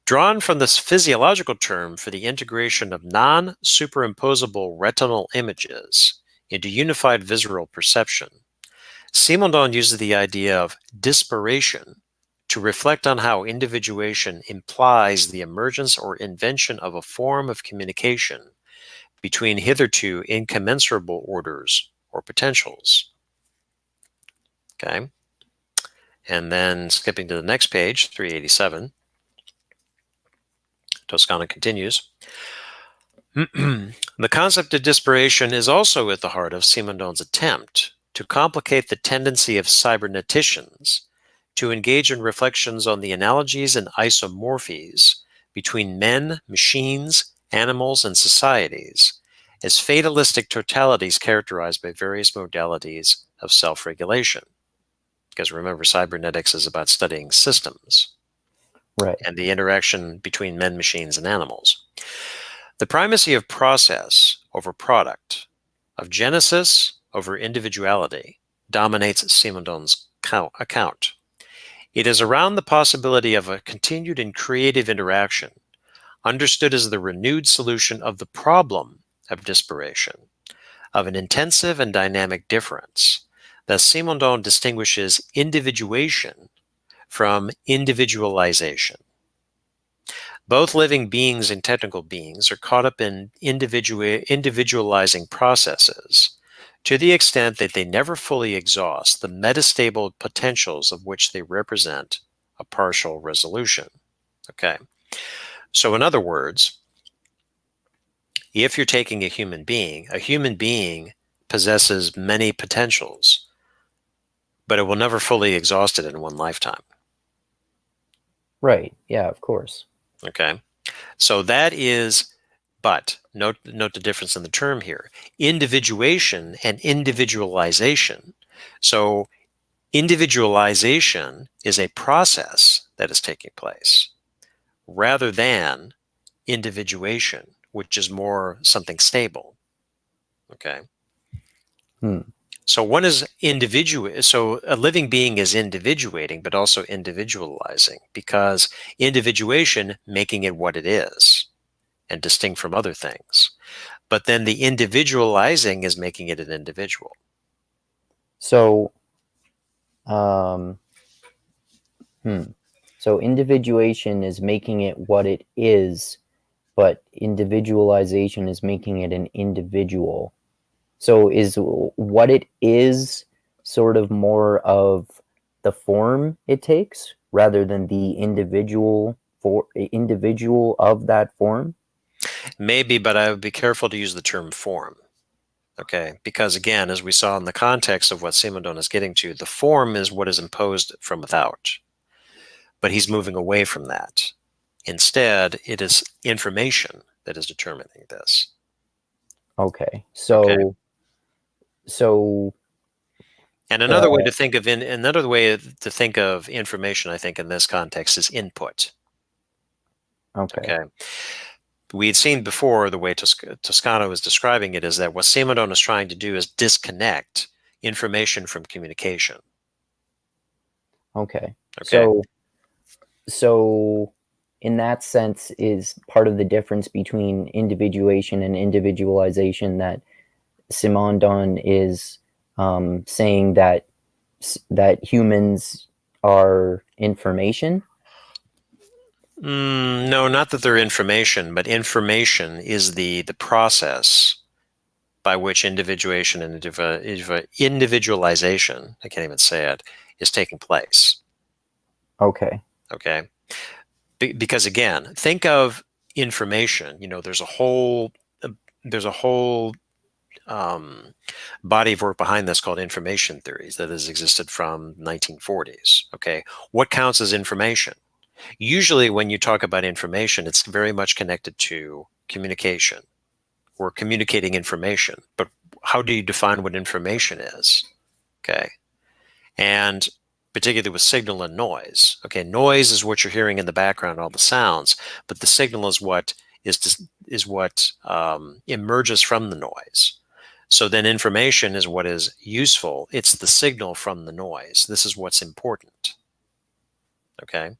[SPEAKER 2] Drawn from this physiological term for the integration of non-superimposable retinal images into unified visual perception, Simondon uses the idea of disparation to reflect on how individuation implies the emergence or invention of a form of communication between hitherto incommensurable orders or potentials. Okay. And then skipping to the next page, 387, Toscana continues. The concept of disparation is also at the heart of Simondon's attempt to complicate the tendency of cyberneticians to engage in reflections on the analogies and isomorphies between men, machines, animals, and societies as fatalistic totalities characterized by various modalities of self-regulation. Because remember, cybernetics is about studying systems,
[SPEAKER 1] right,
[SPEAKER 2] and the interaction between men, machines, and animals. The primacy of process over product, of genesis over individuality, dominates Simondon's account. It is around the possibility of a continued and creative interaction, understood as the renewed solution of the problem of disparation, of an intensive and dynamic difference, that Simondon distinguishes individuation from individualization. Both living beings and technical beings are caught up in individualizing processes to the extent that they never fully exhaust the metastable potentials of which they represent a partial resolution. Okay. So in other words, if you're taking a human being possesses many potentials, but it will never fully exhaust it in one lifetime.
[SPEAKER 1] right. Yeah, of course.
[SPEAKER 2] Okay. So that is, but note the difference in the term here. Individuation and individualization. So individualization is a process that is taking place rather than individuation, which is more something stable. Okay. So one is so a living being is individuating, but also individualizing, because individuation making it what it is and distinct from other things. But then the individualizing is making it an individual.
[SPEAKER 1] So, so individuation is making it what it is, but individualization is making it an individual. So is what it is sort of more of the form it takes rather than the individual of that form?
[SPEAKER 2] Maybe, but I would be careful to use the term form. Okay, because again, as we saw in the context of what Simondon is getting to, the form is what is imposed from without. But he's moving away from that. Instead, it is information that is determining this.
[SPEAKER 1] Okay. So
[SPEAKER 2] and another way to think of information, I think, in this context is input.
[SPEAKER 1] Okay.
[SPEAKER 2] We had seen before the way Toscana was describing it is that what Simondon is trying to do is disconnect information from communication.
[SPEAKER 1] Okay. So in that sense is part of the difference between individuation and individualization that Simondon is saying that humans are information?
[SPEAKER 2] No, not that they're information, but information is the process by which individuation and individualization, I can't even say it, is taking place.
[SPEAKER 1] Okay.
[SPEAKER 2] Okay. Because again, think of information. There's a whole body of work behind this called information theories that has existed from 1940s. Okay. What counts as information? Usually when you talk about information, it's very much connected to communication. We're communicating information, but how do you define what information is? Okay. And particularly with signal and noise. Okay, noise is what you're hearing in the background, all the sounds, but the signal is what emerges from the noise. So then information is what is useful. It's the signal from the noise. This is what's important. Okay.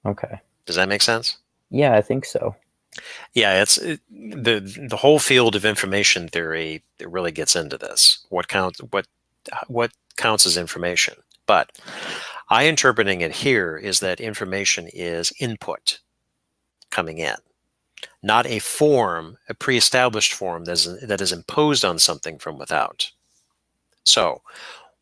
[SPEAKER 1] Okay.
[SPEAKER 2] Does that make sense?
[SPEAKER 1] Yeah, I think so.
[SPEAKER 2] Yeah, the whole field of information theory. It really gets into this. What counts as information? But I interpreting it here is that information is input coming in, not a form, a pre-established form that is imposed on something from without. So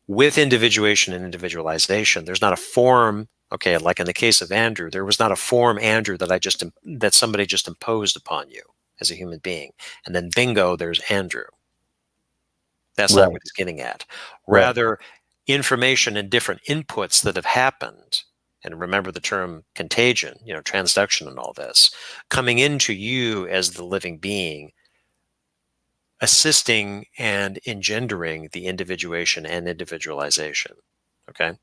[SPEAKER 2] with individuation and individualization, there's not a form. Okay, like in the case of Andrew, there was not a form Andrew that somebody just imposed upon you as a human being, and then bingo, there's Andrew. That's not
[SPEAKER 1] Right.
[SPEAKER 2] what he's getting at.
[SPEAKER 1] Right.
[SPEAKER 2] Rather, information and different inputs that have happened, and remember the term contagion, transduction and all this, coming into you as the living being, assisting and engendering the individuation and individualization. Okay?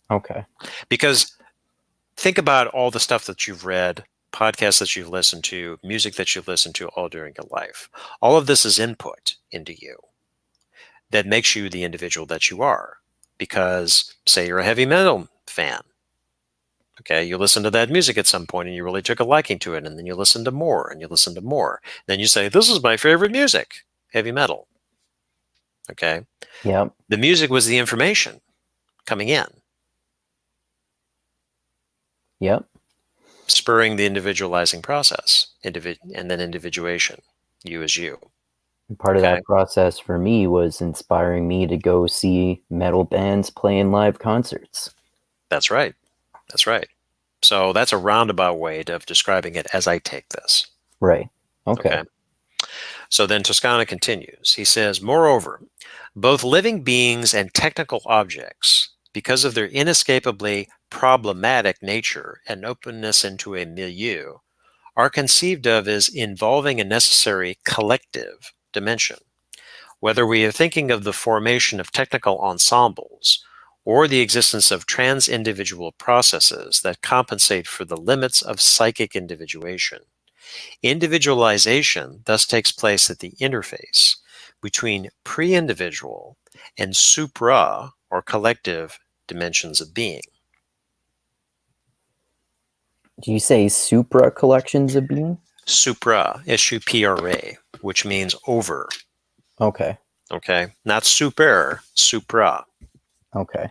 [SPEAKER 1] Okay.
[SPEAKER 2] Because think about all the stuff that you've read, podcasts that you've listened to, music that you've listened to all during your life. All of this is input into you that makes you the individual that you are. Because, say, you're a heavy metal fan. Okay, you listen to that music at some point and you really took a liking to it, and then you listen to more and you listen to more. Then you say, this is my favorite music, heavy metal. Okay,
[SPEAKER 1] Yep.
[SPEAKER 2] the music was the information coming in,
[SPEAKER 1] Yep.
[SPEAKER 2] spurring the individualizing process, and then individuation, you as you.
[SPEAKER 1] And part of
[SPEAKER 2] Okay,
[SPEAKER 1] that process for me was inspiring me to go see metal bands playing live concerts.
[SPEAKER 2] that's right. That's right. So that's a roundabout way of describing it as I take this.
[SPEAKER 1] Right. Okay.
[SPEAKER 2] Okay. So then Toscana continues. He says, moreover, both living beings and technical objects, because of their inescapably problematic nature and openness into a milieu, are conceived of as involving a necessary collective dimension. Whether we are thinking of the formation of technical ensembles or the existence of trans-individual processes that compensate for the limits of psychic individuation, individualization thus takes place at the interface between pre-individual and supra or collective dimensions of being.
[SPEAKER 1] Do you say supra collections of being?
[SPEAKER 2] Supra, S-U-P-R-A, which means over.
[SPEAKER 1] Okay.
[SPEAKER 2] Okay, not super, supra.
[SPEAKER 1] Okay.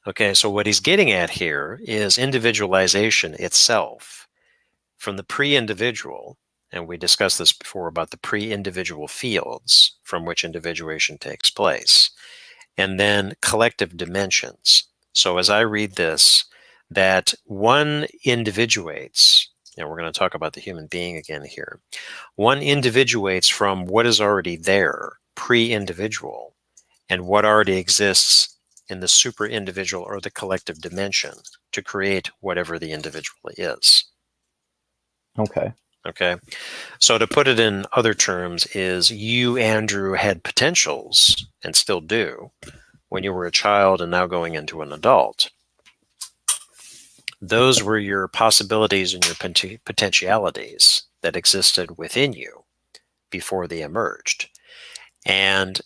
[SPEAKER 2] Okay, so what he's getting at here is individualization itself from the pre-individual, and we discussed this before about the pre-individual fields from which individuation takes place, and then collective dimensions. So as I read this, that one individuates, and we're going to talk about the human being again here, one individuates from what is already there, pre-individual, and what already exists in the super individual or the collective dimension to create whatever the individual is.
[SPEAKER 1] Okay.
[SPEAKER 2] Okay. So to put it in other terms is you, Andrew, had potentials and still do when you were a child and now going into an adult. Those were your possibilities and your potentialities that existed within you before they emerged. And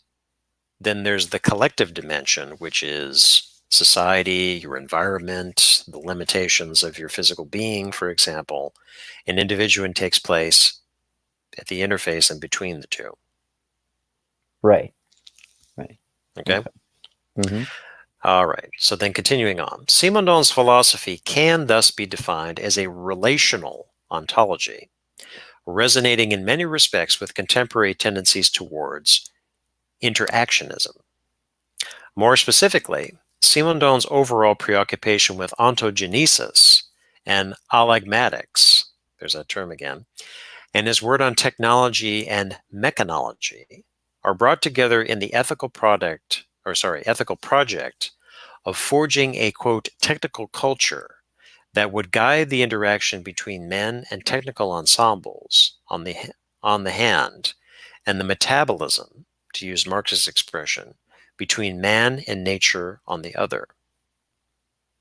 [SPEAKER 2] then there's the collective dimension, which is society, your environment, the limitations of your physical being, for example. An individuation takes place at the interface and between the two.
[SPEAKER 1] Right. Right.
[SPEAKER 2] Okay?
[SPEAKER 1] Okay. Mm-hmm.
[SPEAKER 2] All right. So then continuing on. Simondon's philosophy can thus be defined as a relational ontology, resonating in many respects with contemporary tendencies towards interactionism. More specifically, Simondon's overall preoccupation with ontogenesis and alagmatics, there's that term again, and his word on technology and mechanology are brought together in the ethical project of forging a quote technical culture that would guide the interaction between men and technical ensembles on the hand, and the metabolism, to use Marx's expression, between man and nature on the other.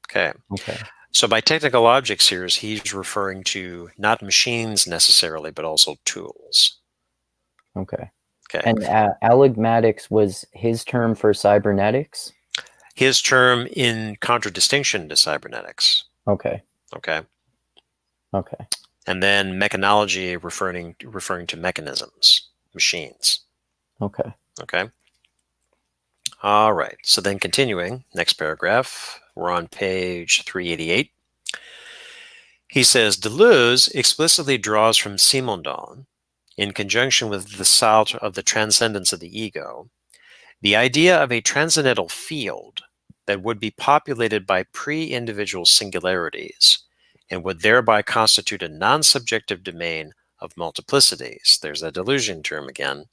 [SPEAKER 2] Okay.
[SPEAKER 1] Okay.
[SPEAKER 2] So by technical objects here, he's referring to not machines necessarily, but also tools.
[SPEAKER 1] Okay.
[SPEAKER 2] Okay.
[SPEAKER 1] And alagmatics was his term for cybernetics?
[SPEAKER 2] His term in contradistinction to cybernetics.
[SPEAKER 1] Okay.
[SPEAKER 2] Okay.
[SPEAKER 1] Okay.
[SPEAKER 2] And then mechanology referring to mechanisms, machines.
[SPEAKER 1] Okay.
[SPEAKER 2] Okay. All right. So then continuing, next paragraph, we're on page 388. He says Deleuze explicitly draws from Simondon, in conjunction with the salt of the transcendence of the ego, the idea of a transcendental field that would be populated by pre-individual singularities and would thereby constitute a non-subjective domain of multiplicities. There's that Deleuzian term again.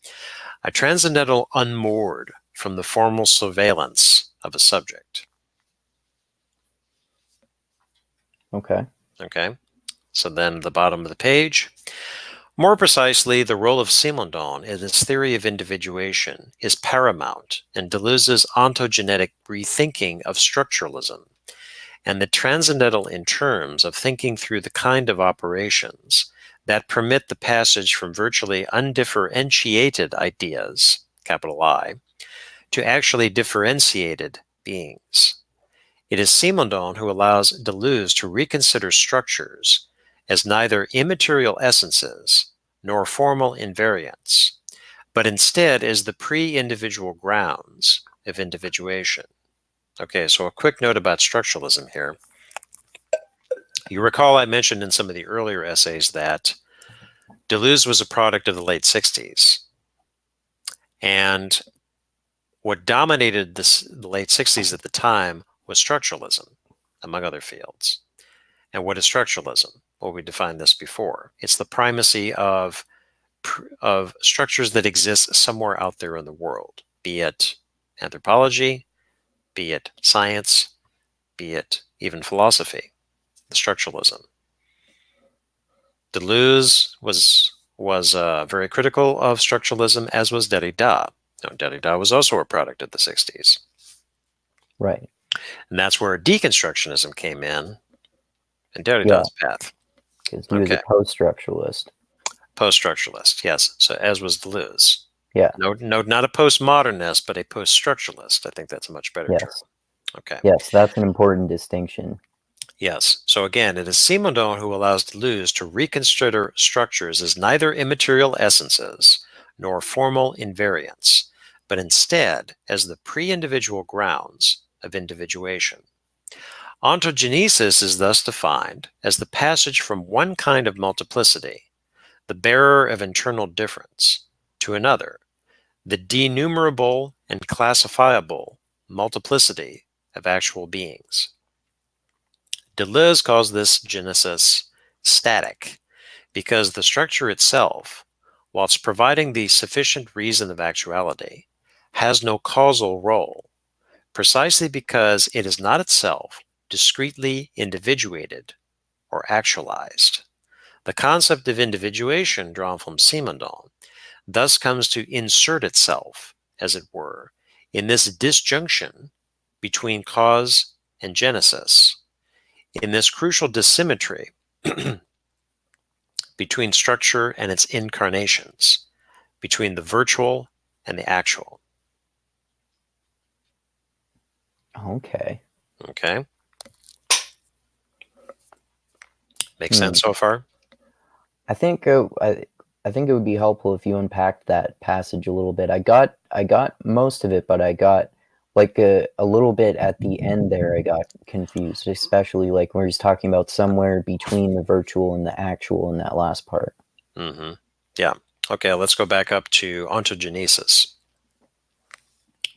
[SPEAKER 2] A transcendental unmoored from the formal surveillance of a subject.
[SPEAKER 1] Okay.
[SPEAKER 2] Okay, so then at the bottom of the page, more precisely, the role of Simondon in his theory of individuation is paramount in Deleuze's ontogenetic rethinking of structuralism, and the transcendental in terms of thinking through the kind of operations that permit the passage from virtually undifferentiated ideas, capital I, to actually differentiated beings. It is Simondon who allows Deleuze to reconsider structures as neither immaterial essences nor formal invariants, but instead as the pre-individual grounds of individuation. Okay, so a quick note about structuralism here. You recall I mentioned in some of the earlier essays that Deleuze was a product of the late 60s. And what dominated the late 60s at the time was structuralism, among other fields. And what is structuralism? Well, we defined this before. It's the primacy of structures that exist somewhere out there in the world, be it anthropology, be it science, be it even philosophy, the structuralism. Deleuze was very critical of structuralism, as was Derrida. Now, Derrida was also a product of the 60s.
[SPEAKER 1] Right.
[SPEAKER 2] And that's where deconstructionism came in
[SPEAKER 1] Yeah,
[SPEAKER 2] Derrida's path.
[SPEAKER 1] because he was a
[SPEAKER 2] Okay.
[SPEAKER 1] post-structuralist.
[SPEAKER 2] Post-structuralist, yes. So as was Deleuze.
[SPEAKER 1] Yeah.
[SPEAKER 2] No, not a postmodernist, but a post-structuralist. I think that's a much better term.
[SPEAKER 1] Yes.
[SPEAKER 2] Okay.
[SPEAKER 1] Yes, that's an important distinction.
[SPEAKER 2] Yes. So again, it is Simondon who allows Deleuze to reconsider structures as neither immaterial essences nor formal invariants, but instead as the pre-individual grounds of individuation. Ontogenesis is thus defined as the passage from one kind of multiplicity, the bearer of internal difference, to another, the denumerable and classifiable multiplicity of actual beings. Deleuze calls this genesis static because the structure itself, whilst providing the sufficient reason of actuality, has no causal role, precisely because it is not itself discretely individuated or actualized. The concept of individuation drawn from Simondon thus comes to insert itself, as it were, in this disjunction between cause and genesis, in this crucial dissymmetry between structure and its incarnations, between the virtual and the actual.
[SPEAKER 1] Okay.
[SPEAKER 2] Okay? Make sense so far?
[SPEAKER 1] I think think it would be helpful if you unpacked that passage a little bit. I got most of it, but I got like a little bit at the end there. I got confused, especially like where he's talking about somewhere between the virtual and the actual in that last part.
[SPEAKER 2] Mm-hmm. Yeah. Okay, let's go back up to ontogenesis,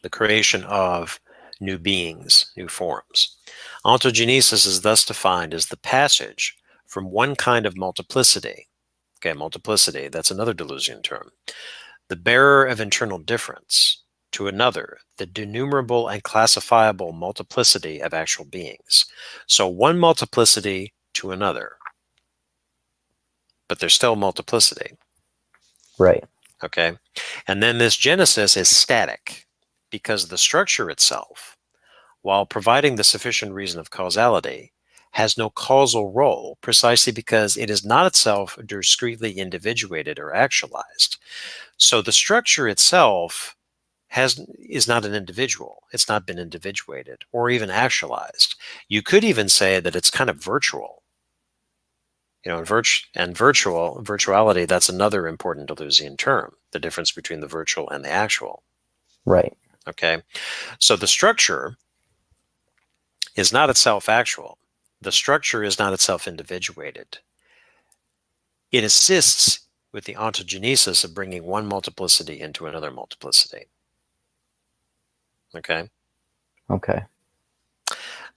[SPEAKER 2] the creation of new beings, new forms. Ontogenesis is thus defined as the passage from one kind of multiplicity. Okay, multiplicity, that's another Deleuzian term. The bearer of internal difference to another, the denumerable and classifiable multiplicity of actual beings. So one multiplicity to another, but there's still multiplicity.
[SPEAKER 1] Right.
[SPEAKER 2] Okay. And then this genesis is static because the structure itself, while providing the sufficient reason of causality, has no causal role precisely because it is not itself discretely individuated or actualized. So the structure itself is not an individual. It's not been individuated or even actualized. You could even say that it's kind of virtual. You know, virtuality, that's another important Deleuzian term, the difference between the virtual and the actual.
[SPEAKER 1] Right.
[SPEAKER 2] Okay. So the structure is not itself actual. The structure is not itself individuated. It assists with the ontogenesis of bringing one multiplicity into another multiplicity. Okay.
[SPEAKER 1] Okay.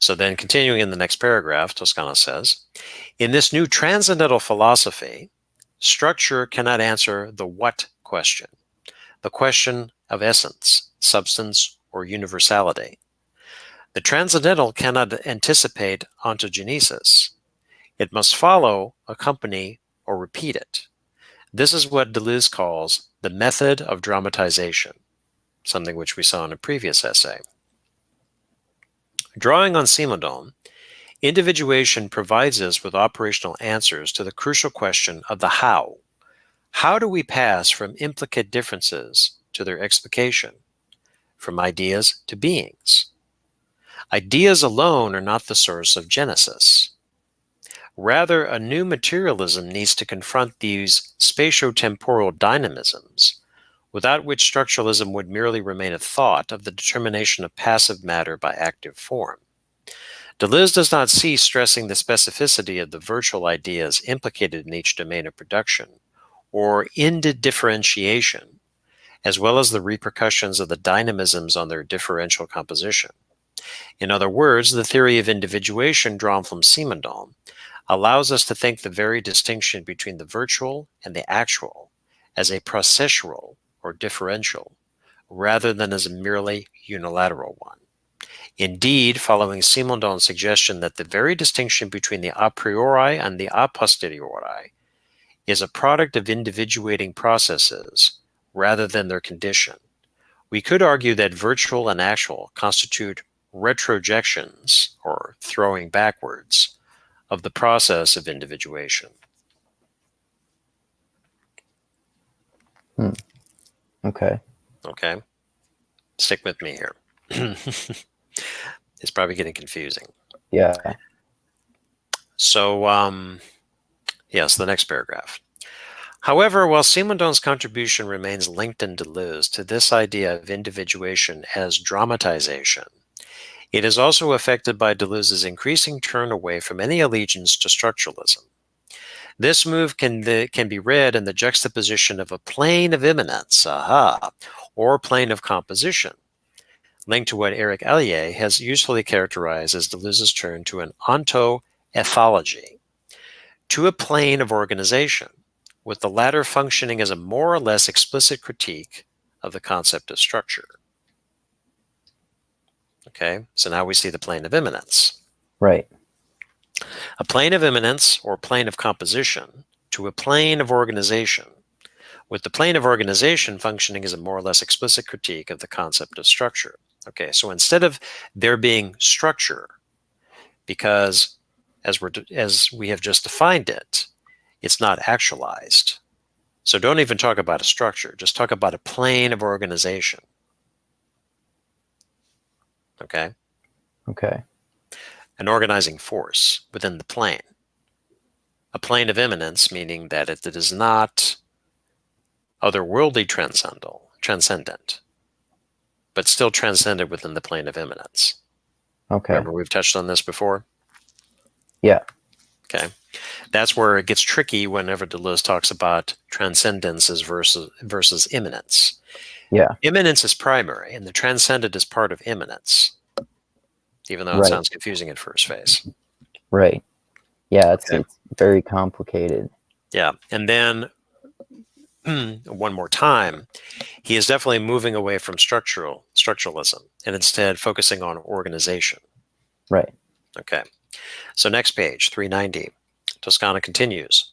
[SPEAKER 2] So then continuing in the next paragraph, Toscano says, in this new transcendental philosophy, structure cannot answer the what question, the question of essence, substance, or universality. The transcendental cannot anticipate ontogenesis. It must follow, accompany, or repeat it. This is what Deleuze calls the method of dramatization, something which we saw in a previous essay. Drawing on Simondon, individuation provides us with operational answers to the crucial question of the how. How do we pass from implicate differences to their explication, from ideas to beings? Ideas alone are not the source of genesis. Rather, a new materialism needs to confront these spatio-temporal dynamisms, without which structuralism would merely remain a thought of the determination of passive matter by active form. Deleuze does not cease stressing the specificity of the virtual ideas implicated in each domain of production, or indifferentiation, as well as the repercussions of the dynamisms on their differential composition. In other words, the theory of individuation drawn from Simondon allows us to think the very distinction between the virtual and the actual as a processual or differential, rather than as a merely unilateral one. Indeed, following Simondon's suggestion that the very distinction between the a priori and the a posteriori is a product of individuating processes rather than their condition, we could argue that virtual and actual constitute retrojections, or throwing backwards, of the process of individuation.
[SPEAKER 1] Okay.
[SPEAKER 2] Okay? Stick with me here. It's probably getting confusing.
[SPEAKER 1] Yeah.
[SPEAKER 2] So, yes, the next paragraph. However, while Simondon's contribution remains linked in Deleuze to this idea of individuation as dramatization, it is also affected by Deleuze's increasing turn away from any allegiance to structuralism. This move can be read in the juxtaposition of a plane of immanence, or plane of composition, linked to what Eric Allier has usefully characterized as Deleuze's turn to an onto-ethology, to a plane of organization, with the latter functioning as a more or less explicit critique of the concept of structure. Okay, so now we see the plane of immanence.
[SPEAKER 1] Right.
[SPEAKER 2] A plane of immanence, or plane of composition, to a plane of organization, with the plane of organization functioning as a more or less explicit critique of the concept of structure. Okay, so instead of there being structure, because as we have just defined it, it's not actualized. So don't even talk about a structure, just talk about a plane of organization. Okay?
[SPEAKER 1] Okay.
[SPEAKER 2] An organizing force within the plane. A plane of immanence, meaning that it is not otherworldly transcendent, but still transcended within the plane of immanence.
[SPEAKER 1] Okay.
[SPEAKER 2] Remember, we've touched on this before?
[SPEAKER 1] Yeah.
[SPEAKER 2] Okay. That's where it gets tricky whenever Deleuze talks about transcendences versus immanence.
[SPEAKER 1] Yeah.
[SPEAKER 2] Immanence is primary, and the transcendent is part of immanence, even though it
[SPEAKER 1] Right.
[SPEAKER 2] sounds confusing at first phase.
[SPEAKER 1] Right. Yeah, it's
[SPEAKER 2] Okay.
[SPEAKER 1] very complicated.
[SPEAKER 2] Yeah. And then one more time, he is definitely moving away from structuralism and instead focusing on organization.
[SPEAKER 1] Right.
[SPEAKER 2] Okay. So next page, 390. Toscana continues.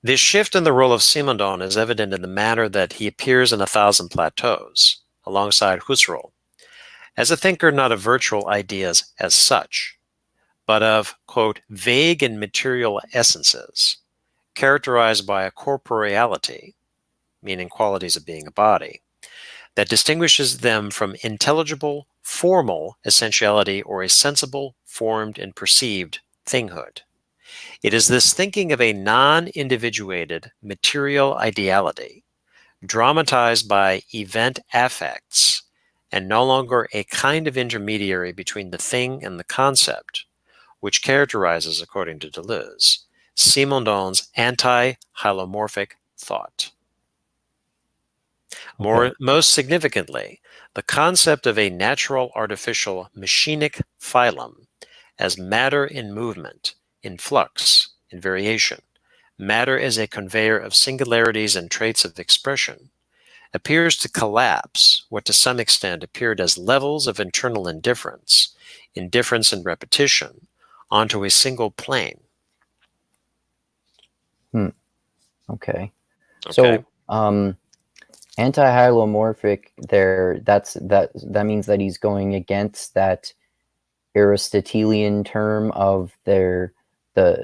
[SPEAKER 2] This shift in the role of Simondon is evident in the manner that he appears in A Thousand Plateaus, alongside Husserl, as a thinker not of virtual ideas as such, but of, quote, vague and material essences, characterized by a corporeality, meaning qualities of being a body, that distinguishes them from intelligible, formal essentiality or a sensible, formed, and perceived thinghood. It is this thinking of a non-individuated material ideality, dramatized by event affects, and no longer a kind of intermediary between the thing and the concept, which characterizes, according to Deleuze, Simondon's anti-hylomorphic thought.
[SPEAKER 1] Okay.
[SPEAKER 2] Most significantly, the concept of a natural artificial machinic phylum as matter in movement, in flux, in variation, matter as a conveyor of singularities and traits of expression, appears to collapse what to some extent appeared as levels of internal indifference, indifference and repetition, onto a single plane.
[SPEAKER 1] Okay.
[SPEAKER 2] Okay.
[SPEAKER 1] So, anti-hylomorphic there, that means that he's going against that Aristotelian term of the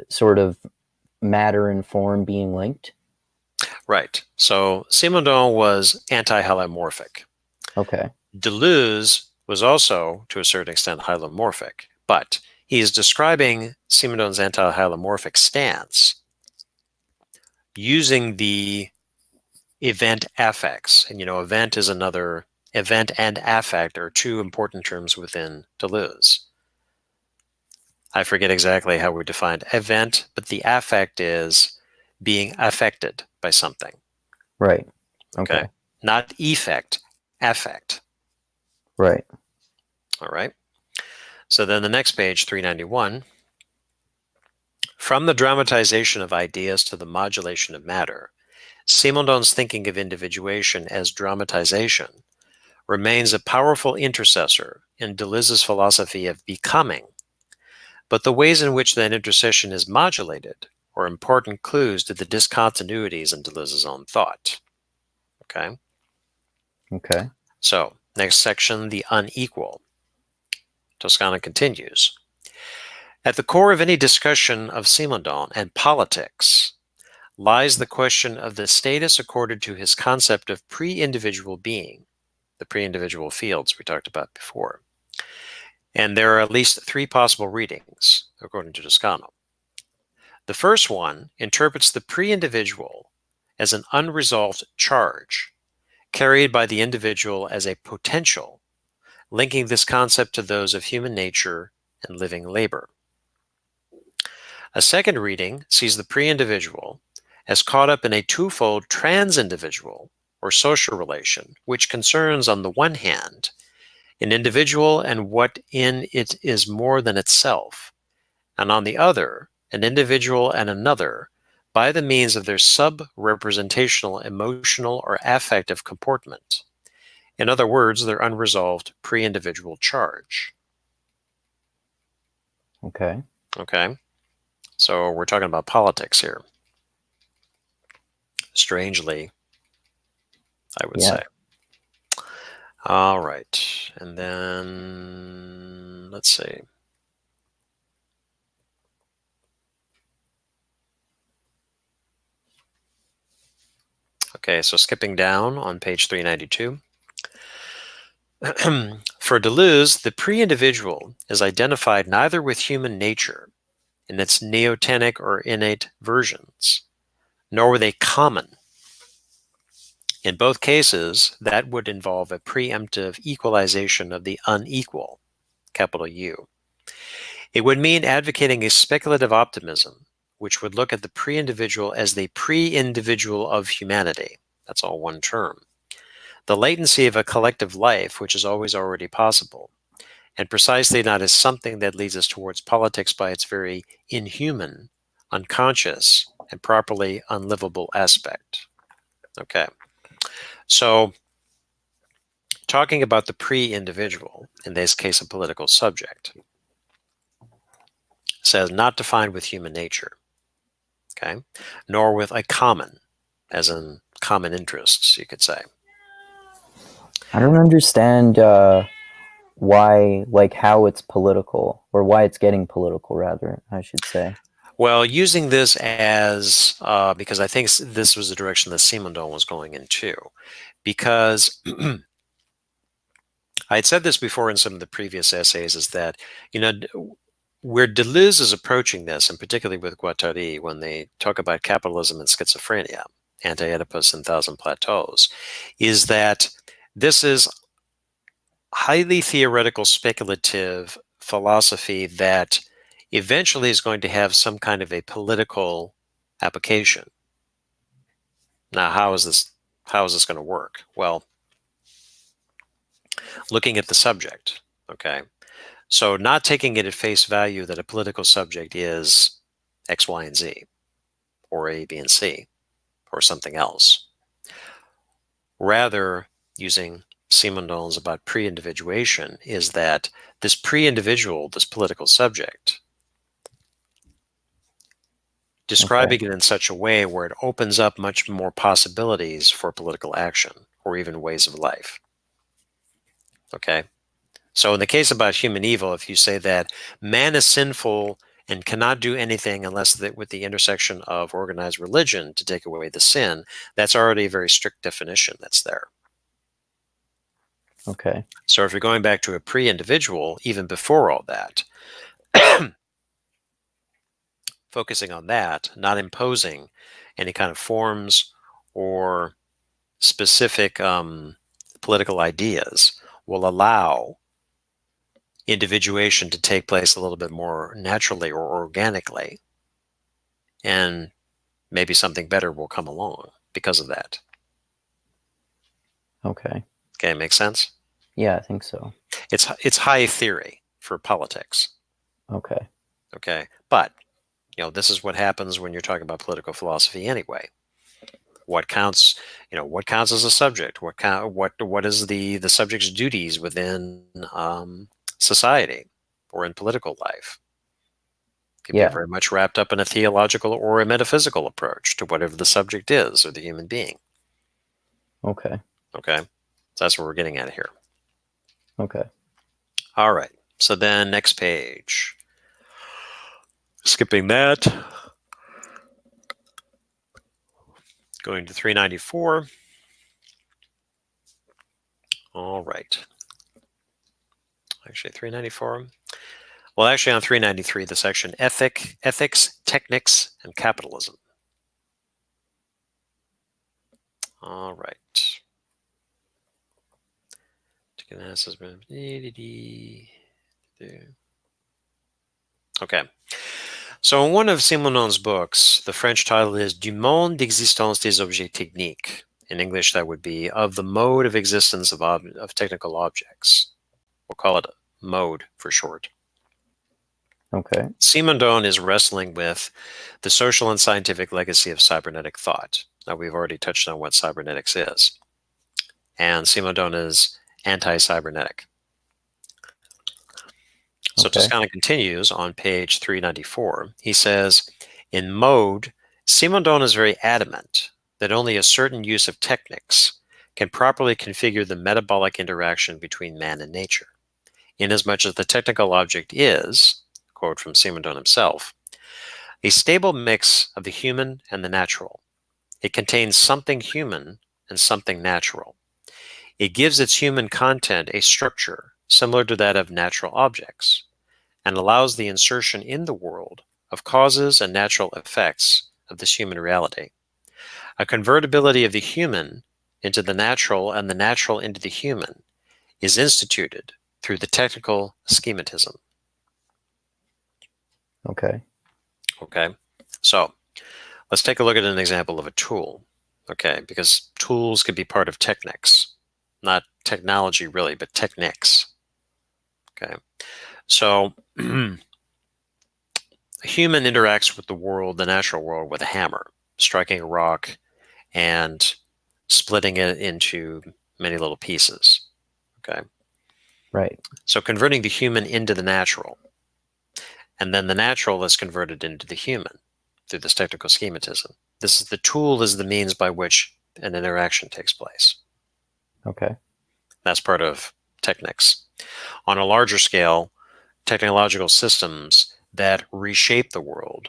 [SPEAKER 1] sort of matter and form being linked.
[SPEAKER 2] Right. So Simondon was anti-hylomorphic.
[SPEAKER 1] Okay.
[SPEAKER 2] Deleuze was also, to a certain extent, hylomorphic, but he is describing Simondon's anti-hylomorphic stance using the event affects. And, event is another, event and affect are two important terms within Deleuze. I forget exactly how we defined event, but the affect is being affected by something.
[SPEAKER 1] Right.
[SPEAKER 2] Okay.
[SPEAKER 1] Okay.
[SPEAKER 2] Not effect, affect.
[SPEAKER 1] Right.
[SPEAKER 2] All right. So then the next page, 391. From the dramatization of ideas to the modulation of matter, Simondon's thinking of individuation as dramatization remains a powerful intercessor in Deleuze's philosophy of becoming, but the ways in which that intercession is modulated are important clues to the discontinuities in Deleuze's own thought. Okay?
[SPEAKER 1] Okay.
[SPEAKER 2] So, next section, the unequal. Toscana continues. At the core of any discussion of Simondon and politics lies the question of the status accorded to his concept of pre-individual being, the pre-individual fields we talked about before. And there are at least three possible readings, according to Toscano. The first one interprets the pre-individual as an unresolved charge, carried by the individual as a potential, linking this concept to those of human nature and living labor. A second reading sees the pre-individual as caught up in a twofold trans-individual or social relation, which concerns, on the one hand, an individual and what in it is more than itself, and on the other, an individual and another by the means of their sub-representational emotional or affective comportment. In other words, their unresolved pre-individual charge.
[SPEAKER 1] Okay.
[SPEAKER 2] Okay, so we're talking about politics here. Strangely, I would
[SPEAKER 1] Yeah.
[SPEAKER 2] say. All right, and then let's see. Okay, so skipping down on page 392. For Deleuze, the pre-individual is identified neither with human nature in its neotenic or innate versions, nor with a common, In both cases, that would involve a preemptive equalization of the unequal, capital U. It would mean advocating a speculative optimism, which would look at the pre-individual as the pre-individual of humanity. That's all one term. The latency of a collective life, which is always already possible, and precisely not as something that leads us towards politics by its very inhuman, unconscious, and properly unlivable aspect. Okay. So, talking about the pre-individual, in this case a political subject, says not defined with human nature, okay, nor with a common, as in common interests, you could say.
[SPEAKER 1] I don't understand why, like, how it's political, or why it's getting political, rather, I should say.
[SPEAKER 2] Well, using this as, because I think this was the direction that Simondon was going into, because I had said this before in some of the previous essays, is that, where Deleuze is approaching this, and particularly with Guattari, when they talk about capitalism and schizophrenia, Anti-Oedipus and Thousand Plateaus, is that this is highly theoretical, speculative philosophy that eventually is going to have some kind of a political application. Now, how is this going to work? Well, looking at the subject, okay? So not taking it at face value that a political subject is X, Y, and Z, or A, B, and C, or something else. Rather, using Simondon's about pre-individuation, is that this pre-individual, this political subject, describing it in such a way where it opens up much more possibilities for political action or even ways of life. Okay? So in the case about human evil, if you say that man is sinful and cannot do anything unless with the intersection of organized religion to take away the sin, that's already a very strict definition that's there.
[SPEAKER 1] Okay.
[SPEAKER 2] So if you're going back to a pre-individual, even before all that, focusing on that, not imposing any kind of forms or specific political ideas, will allow individuation to take place a little bit more naturally or organically, and maybe something better will come along because of that.
[SPEAKER 1] Okay.
[SPEAKER 2] Okay, makes sense?
[SPEAKER 1] Yeah, I think so.
[SPEAKER 2] It's high theory for politics.
[SPEAKER 1] Okay.
[SPEAKER 2] Okay, but this is what happens when you're talking about political philosophy anyway. What counts? What counts as a subject? What is the subject's duties within society or in political life? Could be very much wrapped up in a theological or a metaphysical approach to whatever the subject is or the human being.
[SPEAKER 1] Okay.
[SPEAKER 2] Okay, so that's what we're getting at here.
[SPEAKER 1] Okay.
[SPEAKER 2] All right. So then next page. Skipping that. Going to 394. All right. Actually, 394. Well, actually, on 393, the section Ethics, Technics, and Capitalism. All right. Okay. So in one of Simondon's books, the French title is Du monde d'existence des objets techniques. In English, that would be Of the Mode of Existence of Technical Objects. We'll call it mode for short.
[SPEAKER 1] Okay.
[SPEAKER 2] Simondon is wrestling with the social and scientific legacy of cybernetic thought. Now, we've already touched on what cybernetics is. And Simondon is anti-cybernetic. So Toscana continues on page 394. He says, in mode, Simondon is very adamant that only a certain use of techniques can properly configure the metabolic interaction between man and nature, inasmuch as the technical object is, quote from Simondon himself, a stable mix of the human and the natural. It contains something human and something natural. It gives its human content a structure similar to that of natural objects, and allows the insertion in the world of causes and natural effects of this human reality. A convertibility of the human into the natural and the natural into the human is instituted through the technical schematism.
[SPEAKER 1] Okay.
[SPEAKER 2] Okay, so let's take a look at an example of a tool. Okay, because tools could be part of techniques, not technology really, but techniques. Okay, so a human interacts with the world, the natural world, with a hammer, striking a rock and splitting it into many little pieces. Okay,
[SPEAKER 1] Right.
[SPEAKER 2] so converting the human into the natural, and then the natural is converted into the human through this technical schematism. This is the tool is the means by which an interaction takes place.
[SPEAKER 1] Okay.
[SPEAKER 2] That's part of techniques. On a larger scale, technological systems that reshape the world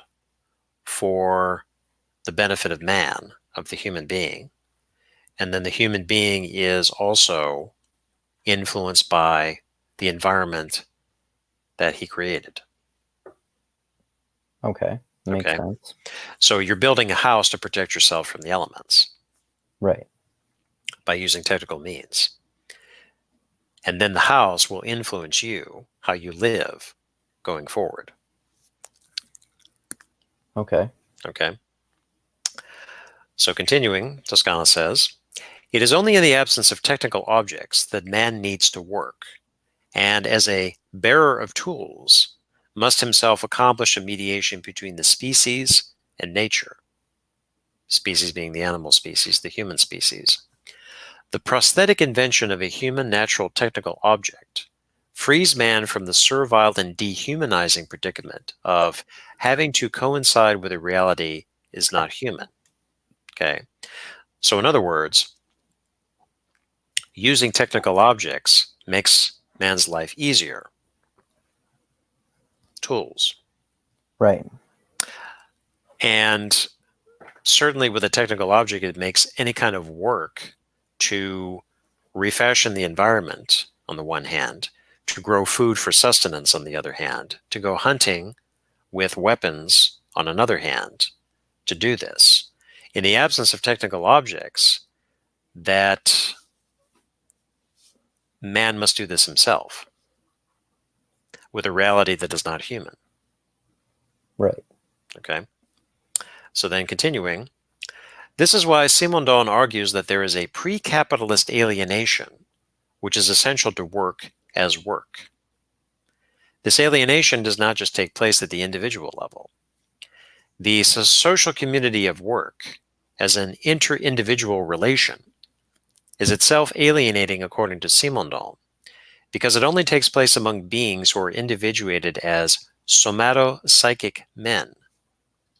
[SPEAKER 2] for the benefit of man, of the human being. And then the human being is also influenced by the environment that he created.
[SPEAKER 1] Okay. Makes
[SPEAKER 2] Okay.
[SPEAKER 1] sense.
[SPEAKER 2] So you're building a house to protect yourself from the elements
[SPEAKER 1] Right.
[SPEAKER 2] by using technical means. And then the house will influence you, how you live going forward.
[SPEAKER 1] Okay.
[SPEAKER 2] Okay. So continuing, Toscana says, it is only in the absence of technical objects that man needs to work, and as a bearer of tools, must himself accomplish a mediation between the species and nature. Species being the animal species, the human species. The prosthetic invention of a human natural technical object frees man from the servile and dehumanizing predicament of having to coincide with a reality is not human. Okay. So in other words, using technical objects makes man's life easier. Tools.
[SPEAKER 1] Right.
[SPEAKER 2] And certainly with a technical object, it makes any kind of work to refashion the environment on the one hand, to grow food for sustenance on the other hand, to go hunting with weapons on another hand, to do this. In the absence of technical objects, that man must do this himself with a reality that is not human.
[SPEAKER 1] Right.
[SPEAKER 2] Okay. So then continuing, this is why Simondon argues that there is a pre-capitalist alienation which is essential to work as work. This alienation does not just take place at the individual level. The social community of work, as an inter-individual relation, is itself alienating according to Simondon, because it only takes place among beings who are individuated as somato-psychic men,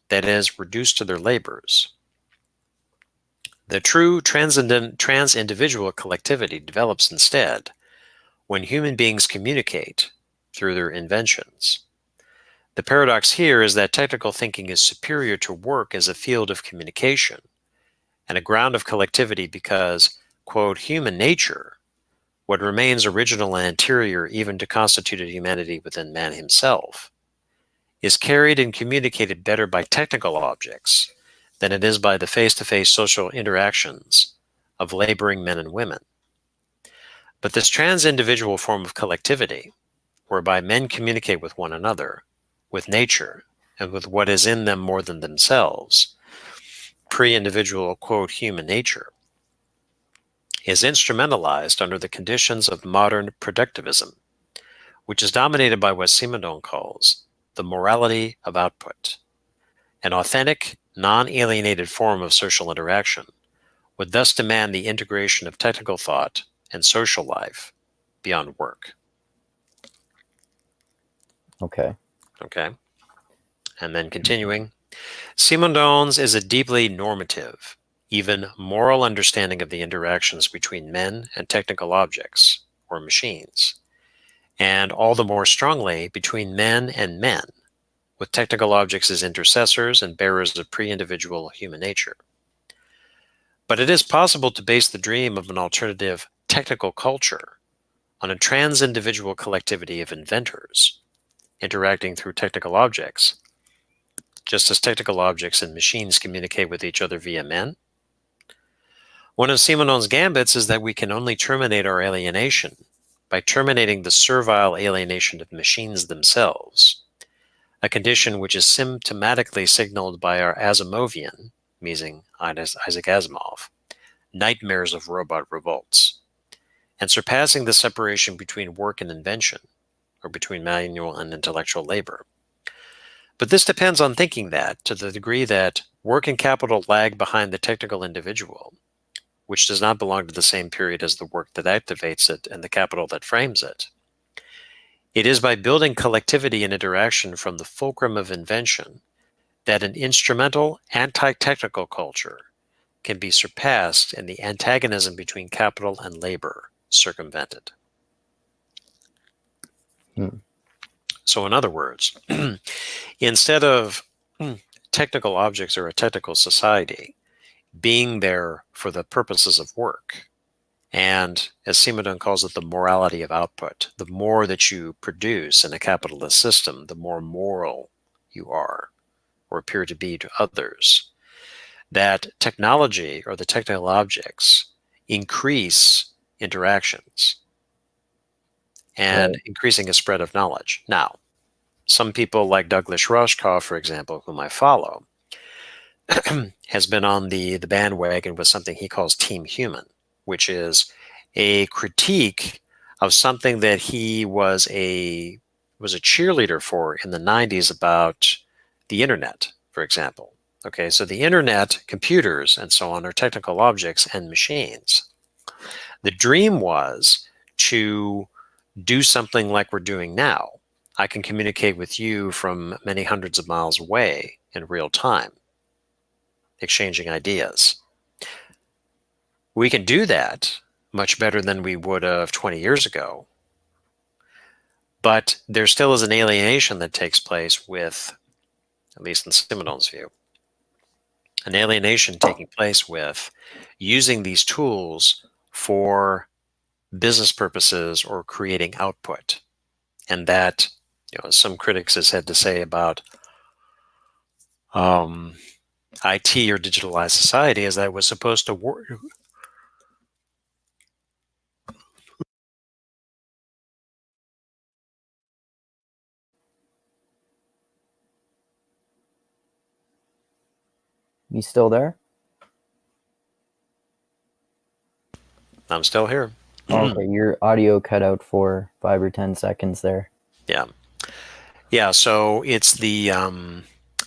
[SPEAKER 2] that is, reduced to their labors. The true trans-individual collectivity develops instead when human beings communicate through their inventions. The paradox here is that technical thinking is superior to work as a field of communication and a ground of collectivity because, quote, human nature, what remains original and anterior even to constituted humanity within man himself, is carried and communicated better by technical objects than it is by the face-to-face social interactions of laboring men and women. But this trans-individual form of collectivity, whereby men communicate with one another, with nature, and with what is in them more than themselves, pre-individual, quote, human nature, is instrumentalized under the conditions of modern productivism, which is dominated by what Simondon calls the morality of output. An authentic, non-alienated form of social interaction would thus demand the integration of technical thought and social life beyond work.
[SPEAKER 1] Okay.
[SPEAKER 2] Okay. And then continuing, Simondon's is a deeply normative, even moral understanding of the interactions between men and technical objects, or machines, and all the more strongly between men and men, with technical objects as intercessors and bearers of pre-individual human nature. But it is possible to base the dream of an alternative technical culture on a trans-individual collectivity of inventors interacting through technical objects, just as technical objects and machines communicate with each other via men. One of Simondon's gambits is that we can only terminate our alienation by terminating the servile alienation of machines themselves, a condition which is symptomatically signaled by our Asimovian, meaning Isaac Asimov, nightmares of robot revolts, and surpassing the separation between work and invention, or between manual and intellectual labor. But this depends on thinking that, to the degree that work and capital lag behind the technical individual, which does not belong to the same period as the work that activates it and the capital that frames it. It is by building collectivity and interaction from the fulcrum of invention that an instrumental, anti-technical culture can be surpassed and the antagonism between capital and labor circumvented. So in other words, instead of technical objects or a technical society being there for the purposes of work, and as Simondon calls it, the morality of output, the more that you produce in a capitalist system, the more moral you are or appear to be to others, that technology or the technical objects increase interactions and increasing a spread of knowledge. Now, some people like Douglas Rushkoff, for example, whom I follow, has been on the bandwagon with something he calls Team Human, which is a critique of something that he was a cheerleader for in the 90s about the internet, for example. Okay, so the internet, computers, and so on are technical objects and machines. The dream was to do something like we're doing now. I can communicate with you from many hundreds of miles away in real time, exchanging ideas. We can do that much better than we would have 20 years ago. But there still is an alienation that takes place with, at least in Simondon's view, an alienation taking place with using these tools for business purposes or creating output. And that, some critics has had to say about IT or digitalized society is that it was supposed to work.
[SPEAKER 1] You still there?
[SPEAKER 2] I'm still here.
[SPEAKER 1] Okay, your audio cut out for 5 or 10 seconds there.
[SPEAKER 2] Yeah, so it's the,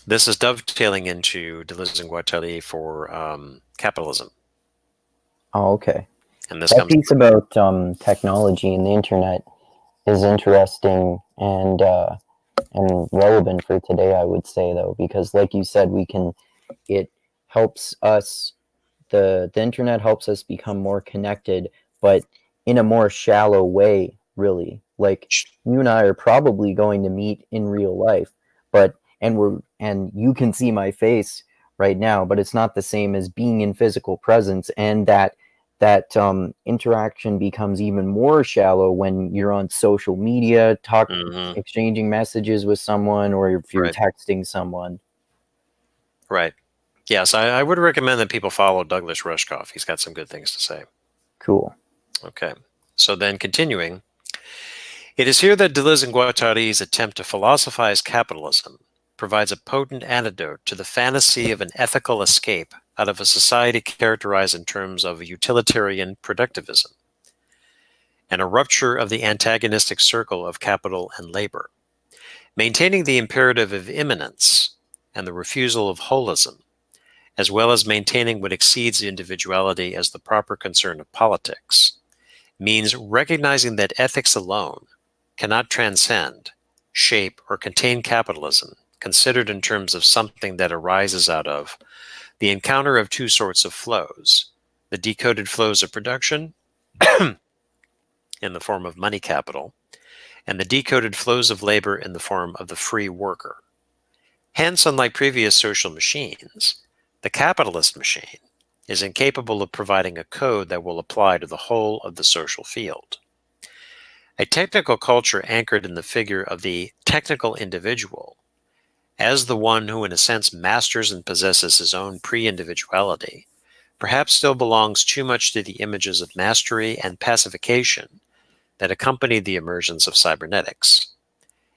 [SPEAKER 2] this is dovetailing into Deleuze and Guattari for capitalism.
[SPEAKER 1] Oh, okay.
[SPEAKER 2] And this
[SPEAKER 1] that
[SPEAKER 2] comes
[SPEAKER 1] piece about technology and the internet is interesting and relevant for today, I would say, though, because like you said, it helps us, the internet helps us become more connected, but in a more shallow way, really. Like, you and I are probably going to meet in real life, and you can see my face right now, but it's not the same as being in physical presence, and that interaction becomes even more shallow when you're on social media, exchanging messages with someone, or if you're texting someone.
[SPEAKER 2] Right. Yes, I would recommend that people follow Douglas Rushkoff. He's got some good things to say.
[SPEAKER 1] Cool.
[SPEAKER 2] Okay. So then continuing, it is here that Deleuze and Guattari's attempt to philosophize capitalism provides a potent antidote to the fantasy of an ethical escape out of a society characterized in terms of utilitarian productivism and a rupture of the antagonistic circle of capital and labor, maintaining the imperative of immanence and the refusal of holism, as well as maintaining what exceeds individuality as the proper concern of politics, means recognizing that ethics alone cannot transcend, shape, or contain capitalism, considered in terms of something that arises out of the encounter of two sorts of flows: the decoded flows of production in the form of money capital, and the decoded flows of labor in the form of the free worker. Hence, unlike previous social machines, the capitalist machine is incapable of providing a code that will apply to the whole of the social field. A technical culture anchored in the figure of the technical individual as the one who in a sense masters and possesses his own pre-individuality perhaps still belongs too much to the images of mastery and pacification that accompanied the emergence of cybernetics.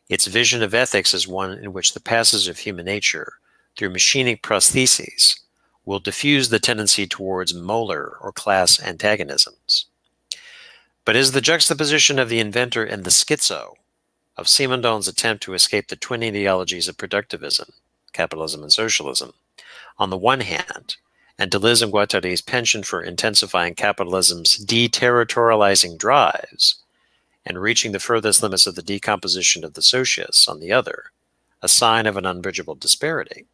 [SPEAKER 2] Its vision of ethics is one in which the passage of human nature through machinic prostheses will diffuse the tendency towards molar or class antagonisms. But is the juxtaposition of the inventor and the schizo of Simondon's attempt to escape the twin ideologies of productivism, capitalism and socialism, on the one hand, and Deleuze and Guattari's penchant for intensifying capitalism's deterritorializing drives and reaching the furthest limits of the decomposition of the socius on the other, a sign of an unbridgeable disparity.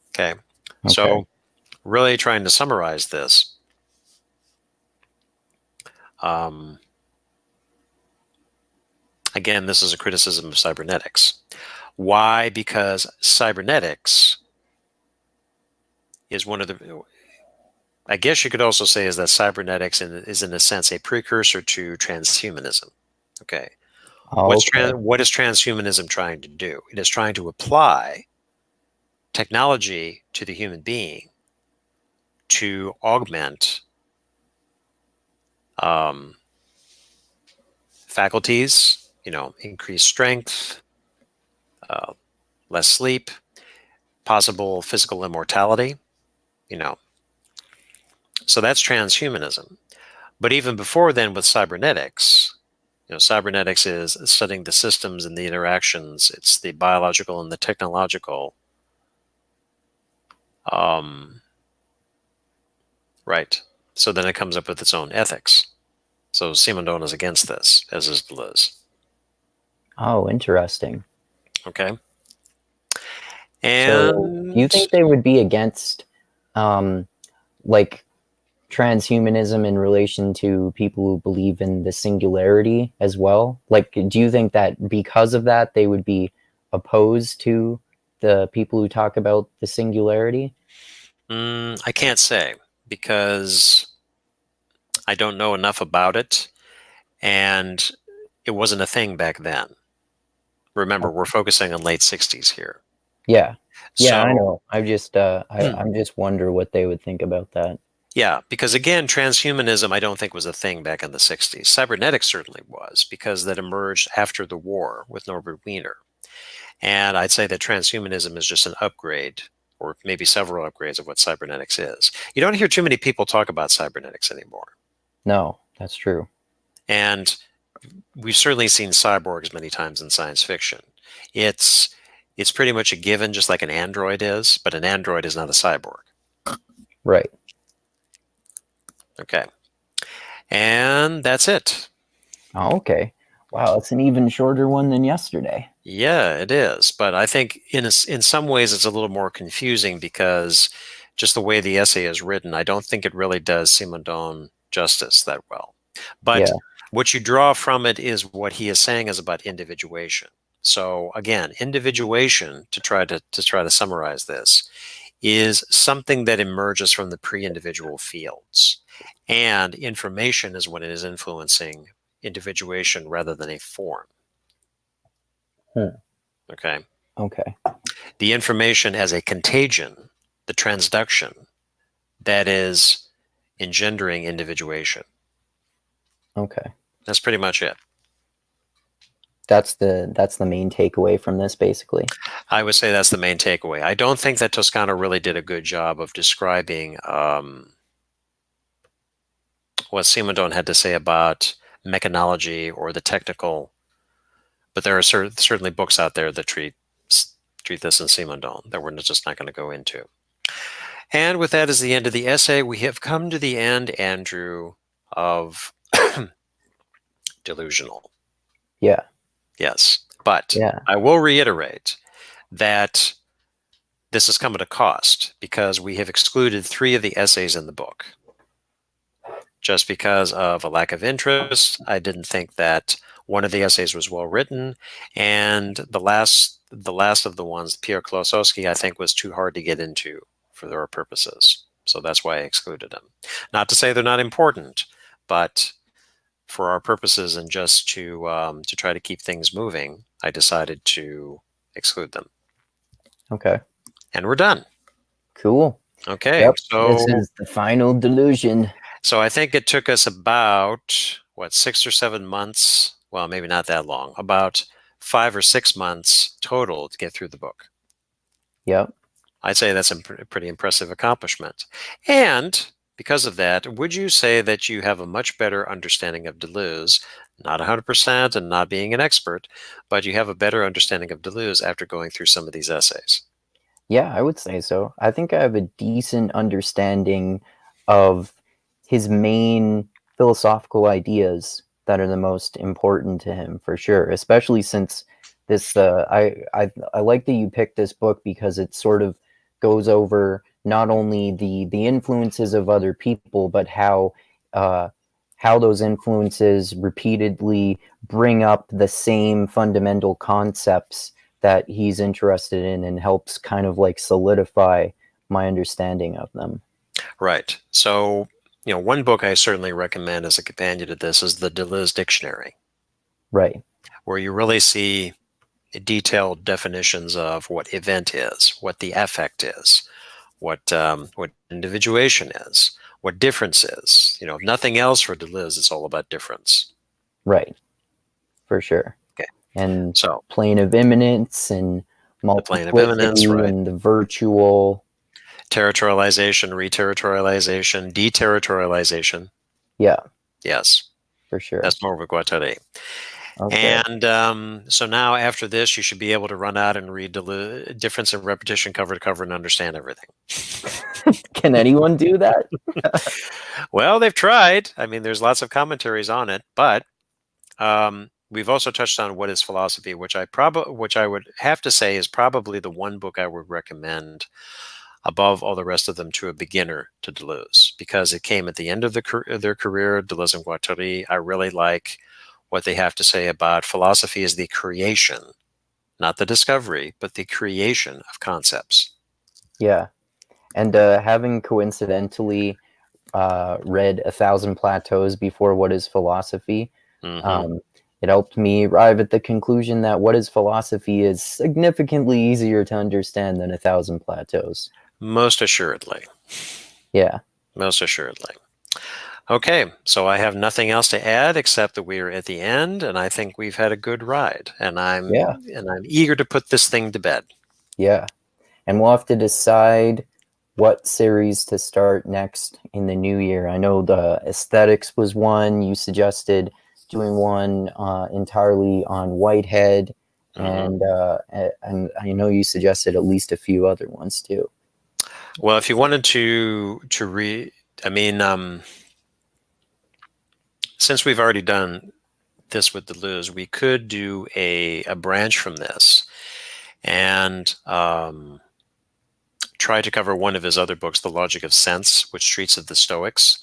[SPEAKER 2] Okay, so really trying to summarize this. Again, this is a criticism of cybernetics. Why? Because cybernetics is one of the, I guess you could also say is that cybernetics is in a sense a precursor to transhumanism. Okay. What is transhumanism trying to do? It is trying to apply technology to the human being to augment faculties, increase strength, less sleep, possible physical immortality, So that's transhumanism. But even before then with cybernetics, cybernetics is studying the systems and the interactions. It's the biological and the technological. Right. So then it comes up with its own ethics. So Simondon is against this, as is Deleuze.
[SPEAKER 1] Oh, interesting.
[SPEAKER 2] Okay.
[SPEAKER 1] So do you think they would be against like transhumanism in relation to people who believe in the singularity as well? Like, do you think that because of that they would be opposed to the people who talk about the singularity?
[SPEAKER 2] I can't say because I don't know enough about it, and it wasn't a thing back then. Remember, we're focusing on late 60s here.
[SPEAKER 1] Yeah. Yeah,
[SPEAKER 2] So,
[SPEAKER 1] I know. I'm just wonder what they would think about that.
[SPEAKER 2] Yeah, because again, transhumanism I don't think was a thing back in the 60s. Cybernetics certainly was, because that emerged after the war with Norbert Wiener. And I'd say that transhumanism is just an upgrade, or maybe several upgrades of what cybernetics is. You don't hear too many people talk about cybernetics anymore.
[SPEAKER 1] No, that's true.
[SPEAKER 2] And we've certainly seen cyborgs many times in science fiction. It's pretty much a given, just like an android is, but an android is not a cyborg.
[SPEAKER 1] Right.
[SPEAKER 2] Okay. And that's it.
[SPEAKER 1] Oh, okay. Wow, it's an even shorter one than yesterday.
[SPEAKER 2] Yeah, it is. But I think in some ways it's a little more confusing because just the way the essay is written, I don't think it really does Simondon justice that well. But what you draw from it is what he is saying is about individuation. So again, individuation, to try to summarize this, is something that emerges from the pre-individual fields. And information is what is influencing individuation rather than a form. Okay.
[SPEAKER 1] Okay.
[SPEAKER 2] The information as a contagion, the transduction, that is engendering individuation.
[SPEAKER 1] Okay.
[SPEAKER 2] That's pretty much it.
[SPEAKER 1] That's the main takeaway from this, basically.
[SPEAKER 2] I would say that's the main takeaway. I don't think that Toscano really did a good job of describing what Simondon had to say about mechanology or the technical, but there are certainly books out there that treat this in Simondon that we're just not going to go into. And with that is the end of the essay. We have come to the end, Andrew, of Delusional.
[SPEAKER 1] Yeah.
[SPEAKER 2] Yes. But I will reiterate that this has come at a cost because we have excluded 3 of the essays in the book. Just because of a lack of interest, I didn't think that one of the essays was well written, and the last of the ones, Pierre Klosowski, I think was too hard to get into for their purposes. So that's why I excluded them. Not to say they're not important, but for our purposes and just to try to keep things moving, I decided to exclude them.
[SPEAKER 1] Okay.
[SPEAKER 2] And we're done.
[SPEAKER 1] Cool.
[SPEAKER 2] Okay,
[SPEAKER 1] Yep. This
[SPEAKER 2] so
[SPEAKER 1] is the final delusion.
[SPEAKER 2] I think it took us about, what, 6 or 7 months? Well, maybe not that long. About 5 or 6 months total to get through the book.
[SPEAKER 1] Yep.
[SPEAKER 2] I'd say that's a pretty impressive accomplishment. And because of that, would you say that you have a much better understanding of Deleuze, not 100% and not being an expert, but you have a better understanding of Deleuze after going through some of these essays?
[SPEAKER 1] Yeah, I would say so. I think I have a decent understanding of his main philosophical ideas that are the most important to him, for sure. Especially since this, I like that you picked this book because it sort of goes over not only the influences of other people, but how those influences repeatedly bring up the same fundamental concepts that he's interested in and helps kind of like solidify my understanding of them.
[SPEAKER 2] Right. So, one book I certainly recommend as a companion to this is the Deleuze Dictionary,
[SPEAKER 1] Right.
[SPEAKER 2] where you really see detailed definitions of what event is, what the affect is, what individuation is, what difference is. If nothing else for Deleuze, it's all about difference.
[SPEAKER 1] Right. For sure.
[SPEAKER 2] Okay.
[SPEAKER 1] And
[SPEAKER 2] So
[SPEAKER 1] plane of immanence and
[SPEAKER 2] the plane of immanence,
[SPEAKER 1] multiplicity
[SPEAKER 2] right?
[SPEAKER 1] and the virtual.
[SPEAKER 2] Territorialization, reterritorialization, deterritorialization.
[SPEAKER 1] Yeah,
[SPEAKER 2] Yes,
[SPEAKER 1] for sure.
[SPEAKER 2] that's more of a Guattari.
[SPEAKER 1] Okay.
[SPEAKER 2] And so now after this, you should be able to run out and read difference and repetition cover to cover and understand everything.
[SPEAKER 1] Can anyone do that?
[SPEAKER 2] Well, they've tried. I mean, there's lots of commentaries on it, but we've also touched on what is philosophy, which I would have to say is probably the one book I would recommend above all the rest of them to a beginner to Deleuze, because it came at the end of their career. Deleuze and Guattari, I really like what they have to say about philosophy as the creation, not the discovery, but the creation of concepts.
[SPEAKER 1] Yeah. And having coincidentally read A Thousand Plateaus before What is Philosophy,
[SPEAKER 2] Mm-hmm.
[SPEAKER 1] it helped me arrive at the conclusion that What is Philosophy is significantly easier to understand than A Thousand Plateaus.
[SPEAKER 2] Most assuredly.
[SPEAKER 1] Yeah.
[SPEAKER 2] Most assuredly. Okay, so I have nothing else to add except that we are at the end, and I think we've had a good ride, and
[SPEAKER 1] Yeah.
[SPEAKER 2] I'm eager to put this thing to bed.
[SPEAKER 1] Yeah. And we'll have to decide what series to start next in the new year. I know the aesthetics was one. You suggested doing one entirely on Whitehead,
[SPEAKER 2] Mm-hmm.
[SPEAKER 1] and I know you suggested at least a few other ones too.
[SPEAKER 2] Well, if you wanted to read, I mean, since we've already done this with Deleuze, we could do a branch from this and try to cover one of his other books, The Logic of Sense, which treats of the Stoics.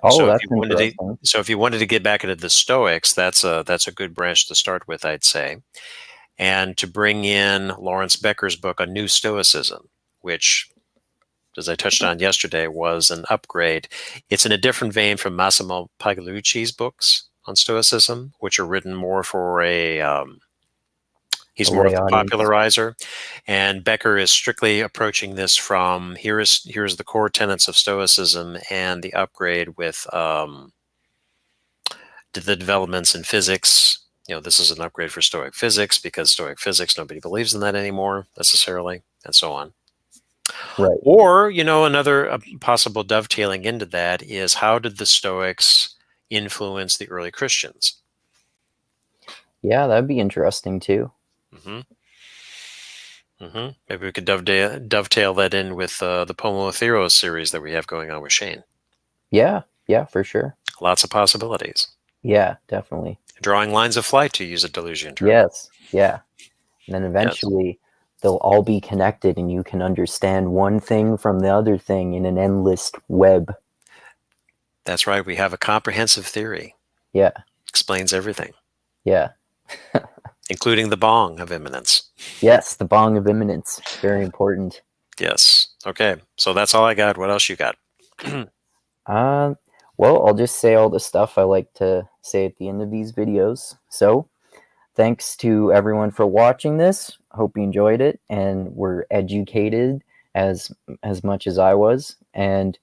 [SPEAKER 1] Oh,
[SPEAKER 2] So if
[SPEAKER 1] that's
[SPEAKER 2] you wanted to,
[SPEAKER 1] interesting.
[SPEAKER 2] get back into the Stoics, that's a good branch to start with, I'd say, and to bring in Lawrence Becker's book, A New Stoicism, which, as I touched on yesterday, was an upgrade. It's in a different vein from Massimo Paglucci's books on Stoicism, which are written more for he's
[SPEAKER 1] A
[SPEAKER 2] more of
[SPEAKER 1] lay
[SPEAKER 2] the
[SPEAKER 1] audience.
[SPEAKER 2] popularizer, and Becker is strictly approaching this from here's the core tenets of Stoicism and the upgrade with the developments in physics. This is an upgrade for Stoic physics because Stoic physics, nobody believes in that anymore necessarily, and so on.
[SPEAKER 1] Right.
[SPEAKER 2] Or, another possible dovetailing into that is how did the Stoics influence the early Christians?
[SPEAKER 1] Yeah, that'd be interesting too.
[SPEAKER 2] Mm-hmm. Mm-hmm. Maybe we could dovetail that in with the Pomo Theros series that we have going on with Shane.
[SPEAKER 1] Yeah. Yeah, for sure.
[SPEAKER 2] Lots of possibilities.
[SPEAKER 1] Yeah, definitely.
[SPEAKER 2] Drawing lines of flight, to use a Deleuzian term.
[SPEAKER 1] Yes. Yeah. And then
[SPEAKER 2] Yes,
[SPEAKER 1] eventually they'll all be connected and you can understand one thing from the other thing in an endless web.
[SPEAKER 2] that's right. We have a comprehensive theory.
[SPEAKER 1] Yeah.
[SPEAKER 2] Explains everything,
[SPEAKER 1] Yeah.
[SPEAKER 2] including the bong of immanence.
[SPEAKER 1] Yes, the bong of immanence. Very important.
[SPEAKER 2] Yes. Okay. So that's all I got. What else you got?
[SPEAKER 1] Uh, well, I'll just say all the stuff I like to say at the end of these videos. So, thanks to everyone for watching this. Hope you enjoyed it and were educated as much as I was. And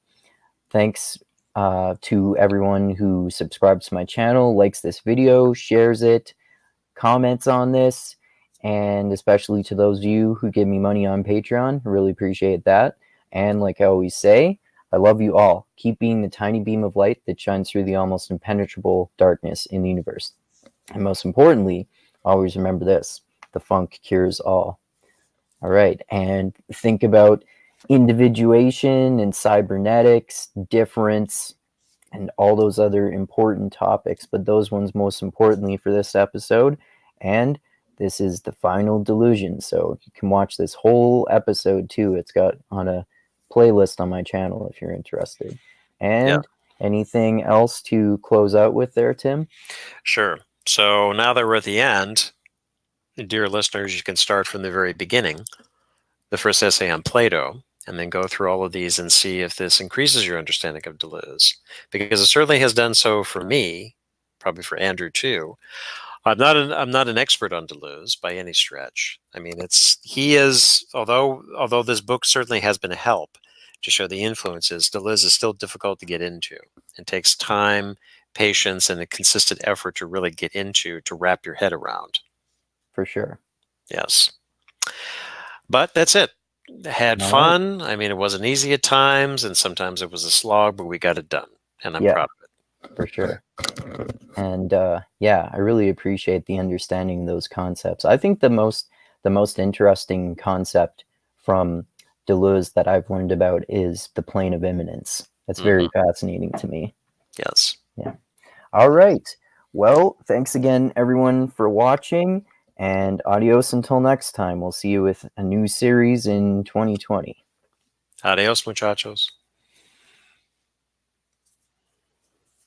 [SPEAKER 1] thanks to everyone who subscribes to my channel, likes this video, shares it, comments on this, and especially to those of you who give me money on Patreon. I really appreciate that. And like I always say, I love you all. Keep being the tiny beam of light that shines through the almost impenetrable darkness in the universe. And most importantly, always remember this: the funk cures all. All right, and think about individuation and cybernetics, difference, and all those other important topics, but those ones most importantly for this episode. And this is the Final Delusion, so you can watch this whole episode too. It's got on a playlist on my channel if you're interested. And anything else to close out with there, Tim?
[SPEAKER 2] Sure. So now that we're at the end, dear listeners, you can start from the very beginning, the first essay on Plato, and then go through all of these and see if this increases your understanding of Deleuze, because it certainly has done so for me, probably for Andrew too. I'm not an expert on Deleuze by any stretch. I mean, he is, although this book certainly has been a help to show the influences, Deleuze is still difficult to get into. It takes time, patience, and a consistent effort to really get into, to wrap your head around.
[SPEAKER 1] For sure.
[SPEAKER 2] Yes. But that's it. Had
[SPEAKER 1] All
[SPEAKER 2] fun. I mean, it wasn't easy at times, and sometimes it was a slog, but we got it done, and I'm proud of it.
[SPEAKER 1] For sure. And yeah, I really appreciate the understanding of those concepts. I think the most interesting concept from Deleuze that I've learned about is the plane of immanence. That's very fascinating to me.
[SPEAKER 2] Yes.
[SPEAKER 1] Yeah. All right. Well, thanks again, everyone, for watching, and adios until next time. We'll see you with a new series in 2020.
[SPEAKER 2] Adios, muchachos.